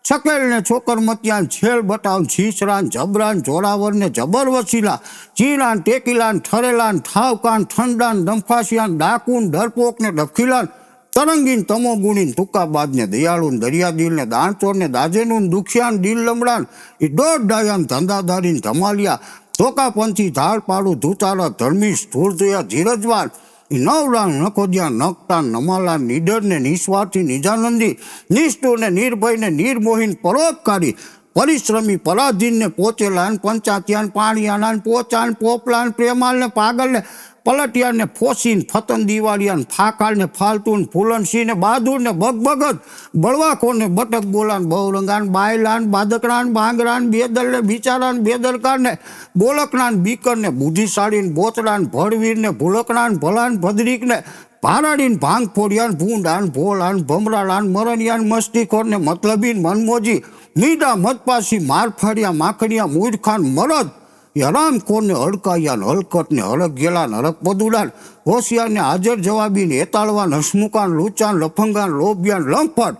છકેલ ને છોકરમતિયાન, છેલ બટાવ, છીછરાન, જબરાન, જોરાવર ને જબર વસીલા, ચીરાન, ટેકીલાન, ઠરેલાન, ઠાવકાન, ઠંડાન, દંફાસિયાન, ડાકુન, ડરપોક ને ડફખીલાન, તરંગીન, તમોગુણીન, તુકાબાજ ને દયાળુન, દરિયાદિલ ને દાણચોર ને દાજેનું, દુખિયાન, દિલ લમડાન, એ દોઢ ડાયાન, ધંધાદારીન, ધમાલિયા, ધોકાપંથી, ધાડપાડું, ધૂતારા, ધર્મી, સ્થૂળદયા, ધીરજવાન, નવલાન, નખોદિયા, નકટાન, નમાલાન, નિડર ને નિસ્વાર્થી, નિજાનંદી, નિષ્ઠુર ને નિર્ભય ને નિર્મોહીન, પરોપકારી, પરિશ્રમી, પરાધીન ને પોચેલાન, પંચાતિયાન, પાણીયાનાન, પોચાન, પોપલાન, પ્રેમાલ ને પાગલ ને પલટિયાન ને ફોસીન, ફતન દિવાળિયાન, ફાકાળ ને ફાલતુન, ફૂલનસિંહ ને બહાદુર ને બગબગત, બળવાખોર ને બટક બોલાન, બહુરંગાન, બાયલાન, બાદકડાન, બાંગરાન, બેદલ ને બિચારાન, બેદરકાર ને બોલકનાન, બીકર ને બુદ્ધિશાળીન, બોતડાન, ભડવીર ને ભૂલકણાન, ભલાન, ભદ્રીક ને ભારાડીન, ભાંગ ફોડિયાન, ભૂંડાન, ભોલાન, ભમરાલાન, મરણિયાન, મસ્તીખોર ને મતલબીન, મનમોજી, મીડા, મતપાસી, મારફાડિયા, માખડિયા, મૂર્ખાન, મરદ, એ હરામખોરને હડકાયા ને હલકટને હરક ગેલા ને હરક પદુડા હોશિયારને હાજર જવાબીને હેતાળવા હસમુકાન લૂચાન લફંગાન લોભિયાન લંફટ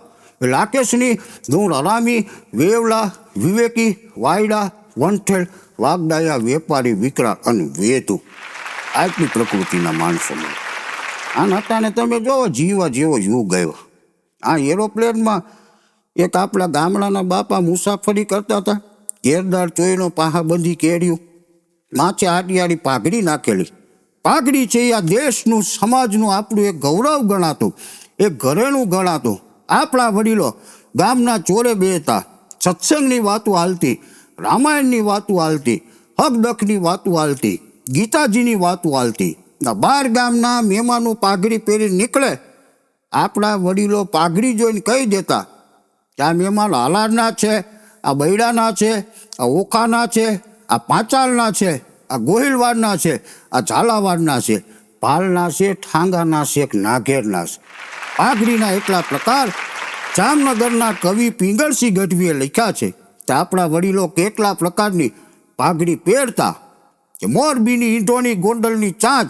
લાકેશની ધૂળ હરામી વેવલા વિવેકી વાયડા વંઠેલ વાગડાયા વેપારી વિકરા અને વેતુ આટલી પ્રકૃતિના માણસો મળે. આ નટાને તમે જોવો જીવા જેવો યુગ ગયો. આ એરોપ્લેનમાં એક આપણા ગામડાના બાપા મુસાફરી કરતા હતા. ઘેરદાર ચોયનો પાહાબંધી કેર્યું, માથે આટિયાળી પાઘડી નાખેલી. પાઘડી છે એ આ દેશનું સમાજનું આપણું એક ગૌરવ ગણાતું, એક ઘરેણું ગણાતું. આપણા વડીલો ગામના ચોરે બેહતા, સત્સંગની વાતો હાલતી, રામાયણની વાતો હાલતી, હકદકની વાતો હાલતી, ગીતાજીની વાતો હાલતી. બાર ગામના મહેમાનો પાઘડી પહેરી નીકળે, આપણા વડીલો પાઘડી જોઈને કહી દેતા કે આ મહેમાન હાલારના છે, આ બૈડાના છે, આ ઓખાના છે, આ પાંચાલના છે, આ ગોહિલવાડના છે, આ ઝાલાવાડના છે, ભાલના છે, ઠાંગાના છે, નાઘેરના છે. પાઘડીના એટલા પ્રકાર જામનગરના કવિ પિંગળસિંહ ગઢવીએ લખ્યા છે કે આપણા વડીલો કેટલા પ્રકારની પાઘડી પહેરતા કે મોરબીની ઈંટોની ગોંડલની ચાંચ,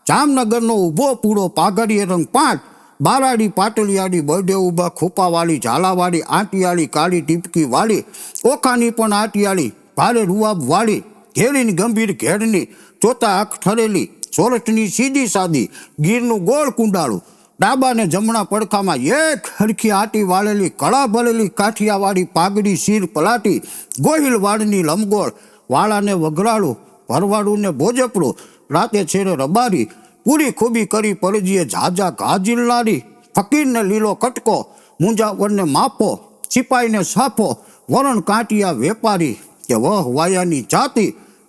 જામનગરનો ઊભો પૂરો પાઘડીએ રંગ 5, બારાડી પાટલિયાળી બરડે ઊભા ખોપાવાળી ઝાલાવાળી આંટિયાળી કાળી ટીપકી વાળી, ઓખાની પણ આંટિયાળી ભારે રૂવાબ વાળી, ઘેરીની ગંભીર ઘેરની ચોથા આંખ ઠરેલી, સોરઠની સીધી સાદી, ગીરનું ગોળ કુંડાળું, ડાબા ને જમણા પડખામાં એક હરખી આટી વાળેલી કળા ભરેલી કાઠિયાવાળી પાઘડી શીર પલાટી, ગોહિલવાડની લંબગોળ, વાળાને વઘરાળું, ભરવાડું ને ભોજપડું, રાતે છેડે રબારી, પૂરી ખૂબી કરી પરજીએ ઝાઝા ગાજીલનારી, ફકીરને લીલો કટકો, મુંજાવરને માપો, સિપાહીને સાફો, વરણ કાંટિયા વેપારી કે વહ વાયાની જાતિ,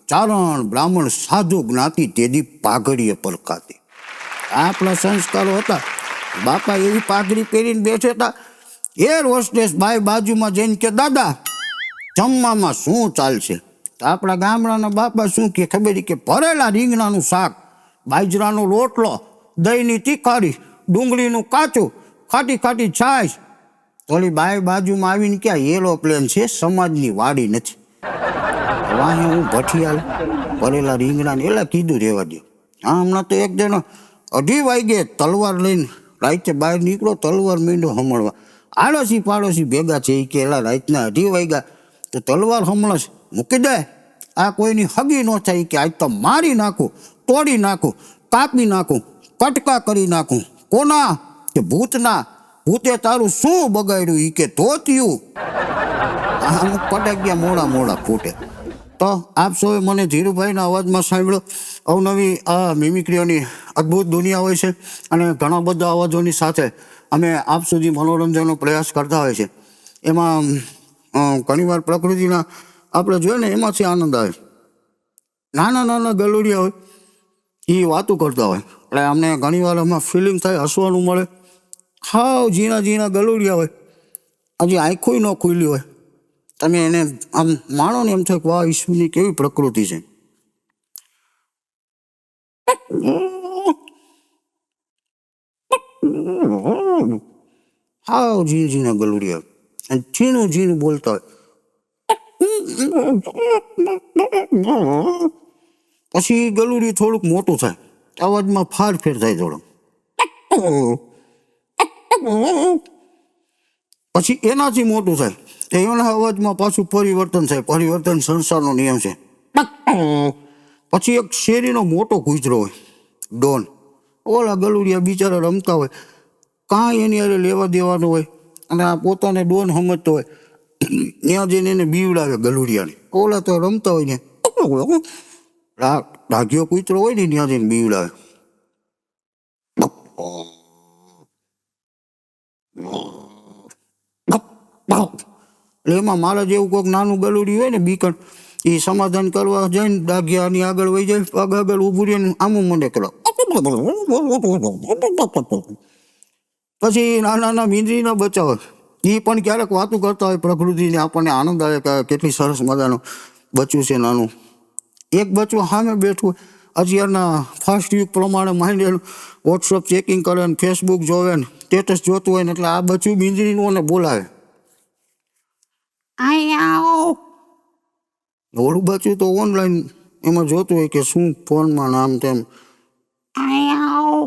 ચારણ બ્રાહ્મણ સાધુ જ્ઞાતિ તેદી પાઘડીએ પરકાતી. આપણા સંસ્કારો હતા. બાપા એવી પાઘડી પહેરીને બેઠા હતા. એર હોસ્ટેસ બાઈ બાજુમાં જઈને કે દાદા જમવામાં શું ચાલશે? આપણા ગામડાના બાપા શું કે ખબર કે ભરેલા રીંગણાનું શાક, બાજરાનો રોટલો, દહીંની તીખારી, ડુંગળીનું કાચું, ખાટી ખાટી છાશ. થોડી બાઈ બાજુમાં આવીને ક્યાં એરોપ્લેન છે, સમાજની વાડી નથી. વાહે હું ભઠિયાલ ભરેલા રીંગણાને એલા કીધું રહેવા દો. હા હમણાં તો એક જણો 2:30 વાગે તલવાર લઈને રાતે બહાર નીકળો, તલવાર મીંડો હમણવા. આડોશી પાડોશી ભેગા છે એ કે એલા રાતના 2:30 વાગ્યા તો તલવાર હમણાં મૂકી દે, આ કોઈની હગી ન થાય કે આજ તો મારી નાખું, તોડી નાખું, કાપી નાખું, કટકા કરી નાખું. કોના? કે ભૂતના. ભૂતે તારું શું બગાડ્યું? એ કે ધોતિયું. અમુક પટાઈ ગયા મોડા મોડા ફૂટે. તો આપ સૌએ મને ધીરુભાઈના અવાજમાં સાંભળ્યો. અવનવી આ મિમિક્રીઓની અદ્ભુત દુનિયા હોય છે અને ઘણા બધા અવાજોની સાથે અમે આપ સુધી મનોરંજનનો પ્રયાસ કરતા હોય છે. એમાં ઘણીવાર પ્રકૃતિના આપણે જોઈએ ને એમાંથી આનંદ આવે. નાના નાના ગલુડિયા હોય એ વાતો કરતા હોય એટલે અમને ઘણીવાર એમાં ફિલિંગ થાય, હસવાનું મળે. હાવ ઝીણા ઝીણા ગલુડિયા હોય, હજી આંખોય ન ખુલ્લી હોય. તમે એને આમ માણો ને એમ થાય કે વાહ ઈશ્વરની કેવી પ્રકૃતિ છે. હાવ ઝીણા ઝીણા ગલુડિયા અને ઝીણું ઝીણું બોલતા હોય. પછી ગલુડી થોડુંક મોટું થાય, અવાજમાં ફાર ફેર થાય થોડો. પછી એનાથી મોટું થાય, એના અવાજમાં પાછું પરિવર્તન થાય. પરિવર્તન સંસારનો નિયમ છે. પછી એક શેરીનો મોટો કૂતરો હોય, ડોન. ઓલા ગલુડિયા બિચારા રમતા હોય, કાંઈ એની હારે લેવા દેવાનું હોય અને આ પોતાને ડોન સમજતો હોય. ત્યાં જઈને એને બીવડાવે ગલુડિયાને. ઓલા તો રમતા હોય ને, ડાઘ્યો કૂતરો હોય ને ત્યાં જઈને બીવડાવે. એટલે એમાં મારા જેવું કોઈક નાનું ગલુડિયું હોય ને બીકણ, એ સમાધાન કરવા જાય ને ડાઘિયાની આગળ વહી જાય, પગ આગળ ઊભું રહીને આમું મંડે કરો. પછી નાના નાના મીંદડીના બચ્ચા હોય, એ પણ ક્યારેક વાતું કરતા હોય પ્રકૃતિને. આપણને આનંદ આવે કે કેટલી સરસ મજાનું બચ્ચું છે નાનું. એક બચ્ચું સામે બેઠું હોય, અત્યારના ફાસ્ટ યુગ પ્રમાણે માંડેલું વોટ્સઅપ ચેકિંગ કરે ને ફેસબુક જોવે ને સ્ટેટસ જોતું હોય ને એટલે આ બચ્ચું મીંદડીનું અને બોલાવે. ઓલું બચ્ચું તો ઓનલાઈન એમાં જોતું હોય કે શું ફોનમાં નામ તેમ. આયાઓ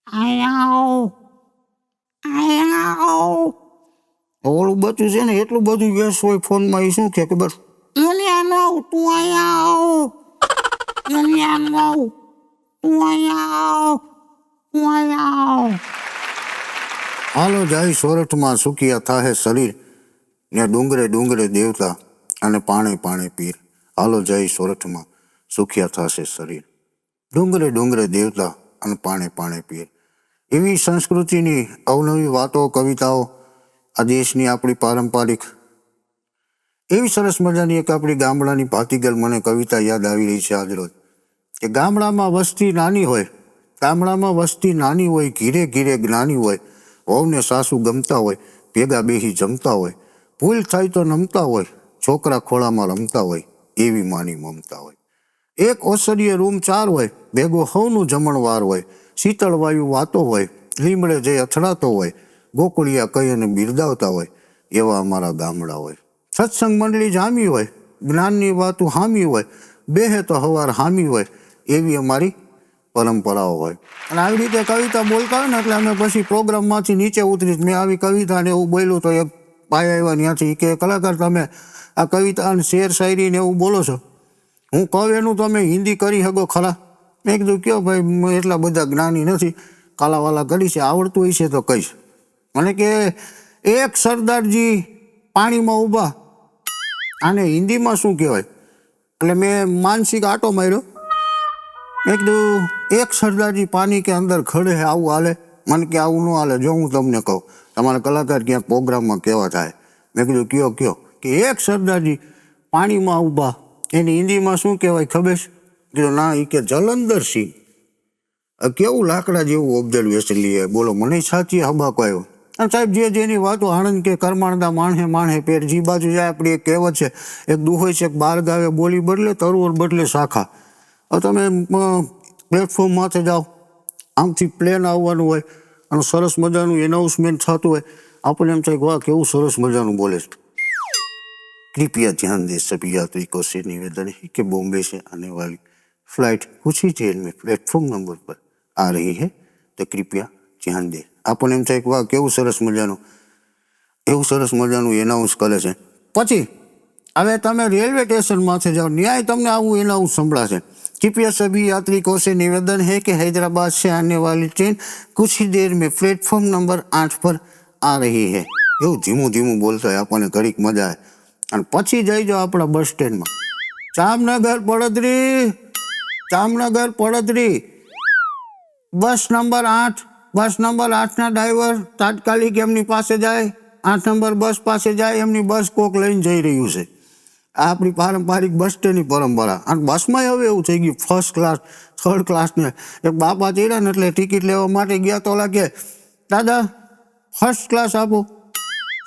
આયાઓ આયાઓ. ઓલું બચ્ચું છે ને એટલું બધું વ્યસ્ત હોય ફોનમાં, એ શું કે ખબર? દુનિયાનો તું આયાઓ દુનિયાનો તું આયાઓ તું આયાઓ. હાલો જાય સોરઠમાં સુખિયા થાહે શરીર, ને ડુંગરે ડુંગરે દેવતા અને પાણે પાણે પીર. હાલો જાય સોરઠમાં સુખિયા થશે શરીર, ડુંગરે ડુંગરે દેવતા અને પાણે પાણે પીર. એવી સંસ્કૃતિની અવનવી વાતો, કવિતાઓ આ દેશની આપણી પારંપરિક એવી સરસ મજાની એક આપણી ગામડાની ભાતીગળ મને કવિતા યાદ આવી રહી છે આજરોજ. કે ગામડામાં વસ્તી નાની હોય, ગામડામાં વસ્તી નાની હોય, ઘીરે ઘીરે જ્ઞાની હોય, વહુને સાસુ ગમતા હોય, ભેગા બેહી જમતા હોય, ભૂલ થાય તો નમતા હોય, છોકરા ખોળામાં રમતા હોય, એવી માની મમતા હોય. એક ઓસરીએ રૂમ 4 હોય, ભેગો હવનું જમણવાર હોય, શીતળ વાયુ વાતો હોય, લીમડે જઈ અથડાતો હોય, ગોકળિયા કહી અને બિરદાવતા હોય, એવા અમારા ગામડા હોય. સત્સંગ મંડળી જામી હોય, જ્ઞાનની વાતો હામી હોય, બેહે તો હવાર હામી હોય, એવી અમારી પરંપરાઓ હોય. અને આવી રીતે કવિતા બોલતા હોય ને એટલે અમે પછી પ્રોગ્રામમાંથી નીચે ઉતરી, મેં આવી કવિતા ને એવું બોલ્યું તો એક પાયા આવ્યા ત્યાંથી કે કલાકાર તમે આ કવિતા અને શેર શાયરી ને એવું બોલો છો, હું કહું એનું તમે હિન્દી કરી શકો ખરા? મેં કીધું કયો ભાઈ, એટલા બધા જ્ઞાની નથી, કાલાવાલા કરી છે, આવડતું હોય છે તો કહીશ. મને કે એક સરદારજી પાણીમાં ઊભા, આને હિન્દીમાં શું કહેવાય? એટલે મેં માનસિક આટો માર્યો. મેં કીધું એક સરદારજી પાણી કે અંદર ખડે હે, આવું હાલે? મને કે આવું ન હાલે, જો હું તમને કહું, તમારા કલાકાર ક્યાંક પ્રોગ્રામમાં કહેવા થાય. મેં કીધું કયો કે એક સરદારજી પાણીમાં ઊભા, એની હિન્દીમાં શું કહેવાય ખબર છે? કીધું ના, એ કે જલંધર સિંહ. કેવું લાકડા જેવું ઓબ્ઝર્વેશન લઈએ, બોલો મને સાચી હબાકો આવ્યો. અને સાહેબ જે જેની વાતો આણંદ કે કરમાણદા માણહે માણહે પેર, જી બાજુ જાય આપણી એક કહેવત છે, એક દુહોય છે, બાર ગાવે બોલી બદલે તરુવર બદલે શાખા. હવે તમે પ્લેટફોર્મ માથે જાઓ, આમથી પ્લેન આવવાનું હોય અને સરસ મજાનું એનાઉન્સમેન્ટ થતું હોય, આપણને એમ થાય કે વાહ કેવું સરસ મજાનું બોલે છે. कृपया ध्यान दें सभी यात्री को से निवेदन है कि बॉम्बे से आने वाली फ्लाइट कुछ ही देर में प्लेटफॉर्म नंबर पर आ रही है, तो कृपया ધ્યાન દે. આપણને એમ થાય કે વાહ કેવું સરસ મજાનું, એવું સરસ મજાનું એનાઉન્સ કરે છે. પછી હવે તમે રેલવે સ્ટેશન માથે જાઓ, ન્યાય તમને આવું એનાઉન્સ સંભળાશે. कृपया सभी यात्री को से निवेदन है कि हैदराबाद से आने वाली ट्रेन कुछ ही देर में प्लेटफॉर्म नंबर 8 पर आ रही है. એવું ધીમું ધીમું બોલતા હોય, આપણને ઘડીક મજા આવે. અને પછી જઈ જાઓ આપણા બસ સ્ટેન્ડમાં, Jamnagar Paddhari, Jamnagar Paddhari, bus number 8, bus number 8ના ડ્રાઈવર તાત્કાલિક એમની પાસે જાય, 8 નંબર બસ પાસે જાય, એમની બસ કોક લઈને જઈ રહ્યું છે. આ આપણી પારંપરિક બસ સ્ટેન્ડની પરંપરા. અને બસમાં હવે એવું થઈ ગયું, ફર્સ્ટ ક્લાસ, થર્ડ ક્લાસ ને. એક બાપા ચડ્યા ને એટલે ટિકિટ લેવા માટે ગયા તો લાગે, દાદા ફર્સ્ટ ક્લાસ આપો,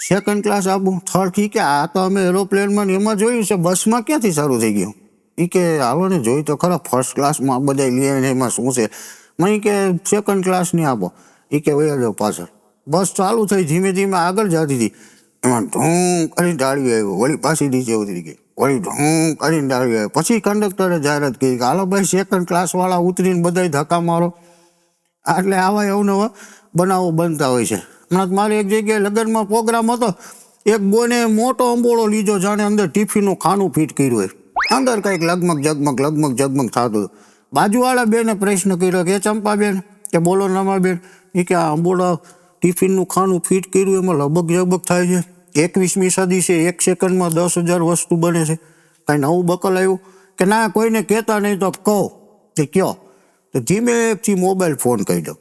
સેકન્ડ ક્લાસ આપું, થર્ડ. ઠીક કે આ તો અમે એરોપ્લેનમાં ને એમાં જોયું છે, બસમાં ક્યાંથી સારું થઈ ગયું? એ કે હાલો ને જોઈ તો ખરા, ફર્સ્ટ ક્લાસમાં બધા લે ને એમાં શું છે? મને કે સેકન્ડ ક્લાસની આપો. એ કે વયા જાઓ પાછળ. બસ ચાલુ થઈ, ધીમે ધીમે આગળ જતી હતી, એમાં ઢોં કરીને ડાળી આવ્યો, વળી પાછી નીચે ઉતરી ગઈ, વળી ઢોં કરીને ડાળી આવ્યો. પછી કંડક્ટરે જાહેરાત કરી કે હાલો ભાઈ સેકન્ડ ક્લાસવાળા ઉતરીને બધા ધક્કા મારો. એટલે આવા અવનવા બનાવો બનતા હોય છે. હમણાં મારે એક જગ્યાએ લગ્નમાં પ્રોગ્રામ હતો, એક બોને મોટો અંબોળો લીધો, જાણે અંદર ટિફિનનું ખાનું ફીટ કર્યું હોય, અંદર કંઈક લગમગ જગમગ થતું. બાજુવાળા બેને પ્રશ્ન કર્યો કે ચંપાબેન કે બોલો નમાબેન, એ કે આ અંબોળા ટિફિનનું ખાનું ફીટ કર્યું એમાં લગભગ જગમગ થાય છે, 21મી સદી છે, 1 સેકન્ડમાં 10,000 વસ્તુ બને છે, કાંઈ નવું બકલ આવ્યું? કે ના કોઈને કહેતા નહીં તો કહો. કે કયો? તો ધીમેથી મોબાઈલ ફોન કહી દો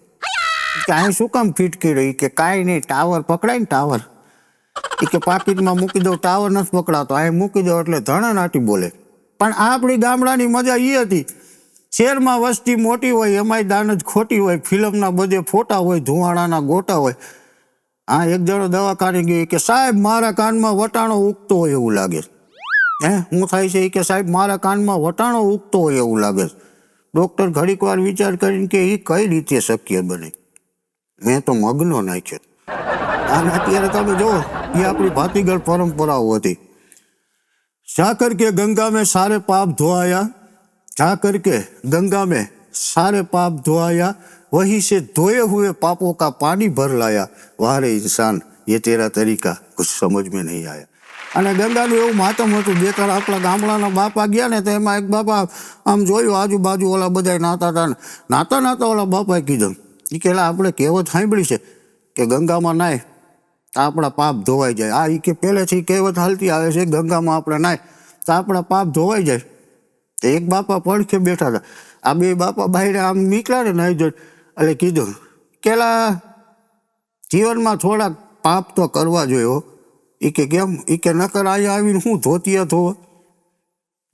કે અહીં શું કામ ફિટ કર્યો? એ કે કાંઈ નહીં, ટાવર પકડાય ને ટાવર. એ કે પાકીટમાં મૂકી દો, ટાવર નથી પકડાતો, અહીં મૂકી દો એટલે ધણા નાટી બોલે. પણ આપણી ગામડાની મજા એ હતી, શહેરમાં વસ્તી મોટી હોય, એમાંય દાન જ ખોટી હોય, ફિલ્મના બધે ફોટા હોય, ધુવાણાના ગોટા હોય. હા, એક જણો દવાખાને ગયો કે સાહેબ મારા કાનમાં વટાણો ઉગતો હોય એવું લાગે. હું થાય છે? એ કે સાહેબ મારા કાનમાં વટાણો ઉગતો હોય એવું લાગે. ડૉક્ટર ઘડીક વાર વિચાર કરીને કે એ કઈ રીતે શક્ય બને? મેં તો મગનો નાખ્યો. અને અત્યારે તમે જુઓ, એ આપણી ભાતીગળ પરંપરાઓ હતી. जाकर के गंगा में सारे पाप धोआया, जाकर के गंगा में सारे पाप धोआया, वहीं से धोए हुए पापों का पानी भर लाया, वारे इंसान ये तेरा तरीका कुछ समझ में नहीं आया. અને ગંગાનું એવું માતમ હતું. બે ત્રણ આપણા ગામડાના બાપા ગયા ને તો એમાં એક બાપા આમ જોયું આજુબાજુ ઓલા બધા નાતા હતા ને નાતા ઓલા બાપાએ કીધું કે આપણે કહેવત સાંભળી છે કે ગંગામાં નાય તો આપણા પાપ ધોવાઈ જાય. આ કે પહેલેથી કહેવત હાલતી આવે છે ગંગામાં આપણે નાય તો આપણા પાપ ધોવાઈ જાય. તો એક બાપા પડખે બેઠા હતા. આ બે બાપા બહાર આમ નીકળ્યા ને નાઈ જોઈ એટલે કીધું કે જીવનમાં થોડાક પાપ તો કરવા જોઈએ. એ કે કેમ? એ કે નકર અહીંયા આવીને હું ધોતિયા ધોવા.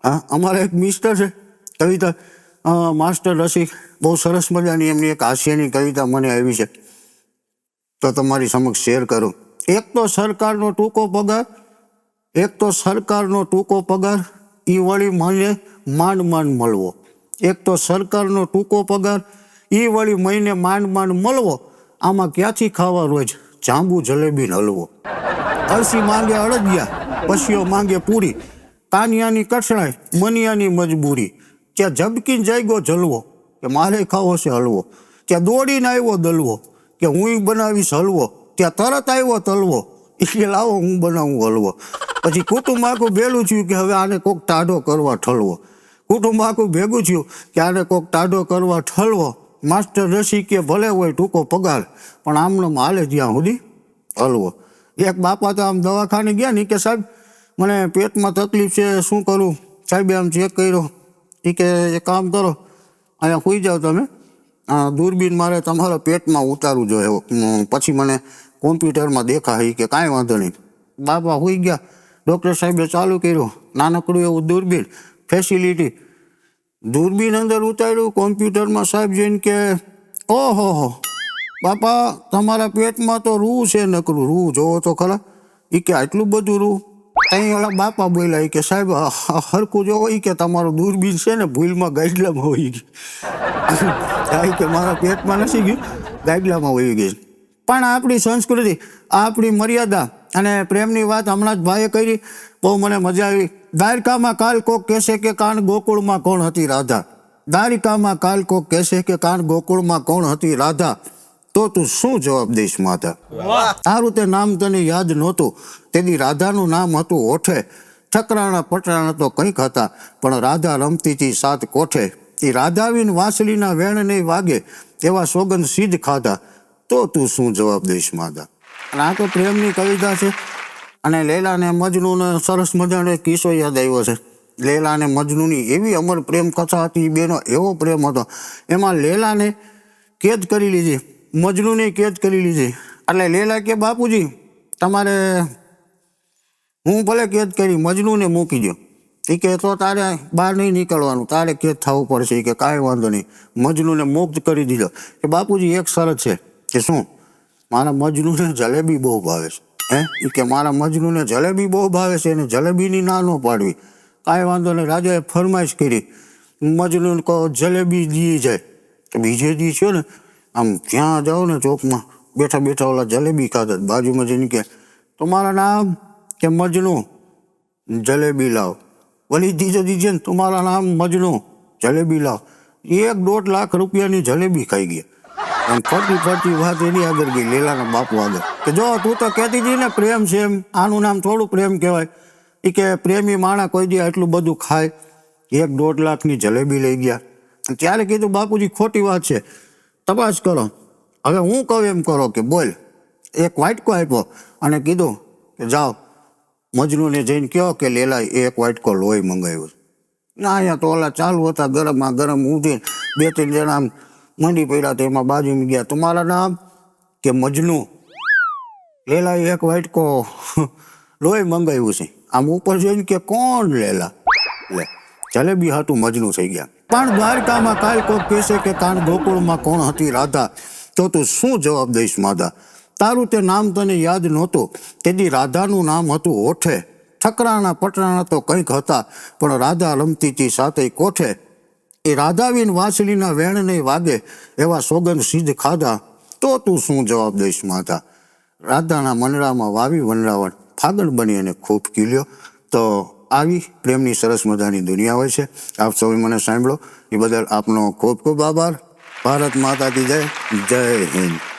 હા, અમારા એક મિસ્ટર છે કવિતા માસ્ટર રસિક, બહુ સરસ મજાની એમની એક હાસ્યની કવિતા મને આવી છે તો તમારી સમક્ષ શેર કરું. એક તો સરકારનો ટૂંકો પગાર, એક તો સરકારનો ટૂંકો પગાર, એ વળી મને માંડ માંડ મળવો. એક તો સરકારનો ટૂંકો પગાર, એ વળી મહિને માંડ માંડ મળવો. આમાં ક્યાંથી ખાવા રોજ જાંબુ જલેબી હલવો. અળસી માંગે અડદિયા, પશીઓ માંગે પૂરી, કાનિયાની કઠણાઈ, મનિયાની મજબૂરી. ત્યાં ઝબકીને જાગ્યો જલવો કે મારે ખાવો છે હલવો. ત્યાં દોડીને આવ્યો દલવો કે હું બનાવીશ હલવો. ત્યાં તરત આવ્યો તલવો એટલે લાવો હું બનાવું હલવો. પછી કુટુંબ આખું ભેલું થયું કે હવે આને કોક ટાઢો કરવા ઠલવો. કુટુંબ આખું ભેગું થયું કે આને કોક ટાઢો કરવા ઠલવો. માસ્ટર રસિકે ભલે હોય ટૂંકો પગાર પણ આમને હાલે જ્યાં સુધી હલવો. એક બાપા તો આમ દવાખાને ગયા ને કે સાહેબ મને પેટમાં તકલીફ છે, શું કરું? સાહેબે આમ ચેક કર્યો. એ કે એક કામ કરો, અહીંયા સૂઈ જાઓ તમે, દૂરબીન મારે તમારા પેટમાં ઉતારવું જોઈએ, પછી મને કોમ્પ્યુટરમાં દેખાય. કે કાંઈ વાંધો નહીં. બાપા સૂઈ ગયા. ડૉક્ટર સાહેબે ચાલુ કર્યું નાનકડું એવું દૂરબીન ફેસિલિટી. દૂરબીન અંદર ઉતાર્યું કોમ્પ્યુટરમાં. સાહેબ જોઈને કે ઓહો બાપા તમારા પેટમાં તો રૂ છે નકરું. રૂ જોવો તો ખરા. એ કે આટલું બધું રૂ? અહીં ઓલા બાપા બોલ્યા એ કે સાહેબ હરખું જોવો. એ કે તમારું દૂરબીન છે ને ભૂલમાં ગાઈડલામાં હોઈ ગઈ. કે મારા પેટમાં નથી ગયું, ગાઈડલામાં હોઈ ગઈ. પણ આપણી સંસ્કૃતિ, આપણી મર્યાદા અને પ્રેમની વાત હમણાં જ ભાઈએ કરી, બહુ મને મજા આવી. દ્વારકામાં કાલ કોક કહેશે કે કાન ગોકુળમાં કોણ હતી રાધા. દ્વારિકામાં કાલ કોક કહેશે કે કાન ગોકુળમાં કોણ હતી રાધા. તો તું શું જવાબ દઈશ માતા? તારું તે નામ તને યાદ નહોતું, તેની રાધાનું નામ હતું ઓઠે. ઠકરાણા પટરાણા તો કંઈક હતા પણ રાધા રમતી હતી સાત કોઠે. એ રાધાવીન વાંસળીના વેણ નહીં વાગે એવા સોગંદ સિદ્ધ ખાધા. તો તું શું જવાબ દઈશ માતા? અને આ તો પ્રેમની કવિતા છે. અને લેલાને મજનૂને સરસ મજાનો એક કિસ્સો યાદ આવ્યો છે. લેલા અને મજનૂની એવી અમર પ્રેમ કથા હતી. બેનો એવો પ્રેમ હતો. એમાં લેલાને કેદ કરી લીધી, મજનૂને કેદ કરી લીધી. એટલે લેલા કે બાપુજી તમારે, હું ભલે કેદ કરી, મજનૂને મૂકી દો. એ કે તો તારે બહાર નહીં નીકળવાનું, તારે કેદ થવું પડશે. કે કાંઈ વાંધો નહીં. મજનૂને મુક્ત કરી દીધો. કે બાપુજી એક શરત છે. કે શું? મારા મજનૂને જલેબી બહુ ભાવે છે. એ કે મારા મજનૂને જલેબી બહુ ભાવે છે અને જલેબીની ના ન પાડવી. કાંઈ વાંધો નહીં. રાજાએ ફરમાઈશ કરી. મજનૂન કહો જલેબી દી જાય. તો બીજે દી છે ને આમ જ્યાં જાઓ ને ચોકમાં બેઠા બેઠા ઓલા જલેબી ખાતા. બાજુમાં જઈને કે તમારા નામ? કે મજનુ. જલેબી લાવ. વળી દીજે દીજે ને તમારા નામ? મજનુ. જલેબી લાવ. 1.5 લાખ રૂપિયાની જલેબી ખાઈ ગયા. અને ફરતી ફરતી વાત એની આગળ ગઈ, લેલાના બાપુ આગળ. કે જો તું તો કહેતી હતી ને પ્રેમ છે એમ, આનું નામ થોડું પ્રેમ કહેવાય. એ કે પ્રેમી માણા કોઈ દી આટલું બધું ખાય? 1.5 લાખની જલેબી લઈ ગયા. ત્યારે કીધું બાપુજી ખોટી વાત છે, તપાસ કરો. હવે હું કહું એમ કરો. કે બોલ. એક વાટકો આપ્યો અને કીધું કે જાઓ મજનૂને જઈને કહો કે લેલાએ એક વાટકો લોહી મંગાવ્યું. ના અહીંયા તો ઓલા ચાલુ હતા ગરમમાં ગરમ ઊંધી 2-3 જણા આમ મંડી પડ્યા. તો એમાં બાજુમાં ગયા તમારા નામ? કે મજનુ. લેલાએ એક વાટકો લોહી મંગાવ્યું છે. આમ ઉપર જોઈને કે કોણ લેલા? લે જલેબી હાટું મજનુ થઈ ગયા. પણ દ્વારકામાં કાલ કોક કહેશે કે કાન ગોકુળમાં કોણ હતી રાધા. તો તું શું જવાબ દઈશ માતા? તારું તે નામ તને યાદ નહોતું, તેથી રાધાનું નામ હતું ઓઠે. ઠકરાણા પટરાણા તો કંઈક હતા પણ રાધા રમતી હતી સાતે કોઠે. એ રાધાવીન વાંસળીના વેણ નહીં વાગે એવા સોગંદ સિદ્ધ ખાધા. તો તું શું જવાબ દઈશ માતા? રાધાના મનડામાં વાવી વનરાવણ ફાગણ બની અને ખૂબ ખીલ્યો. તો આવી પ્રેમની સરસ મજાની દુનિયા હોય છે. આપ સૌએ મને સાંભળો એ બદલ આપનો ખૂબ ખૂબ આભાર. ભારત માતા કી જય. જય હિન્દ.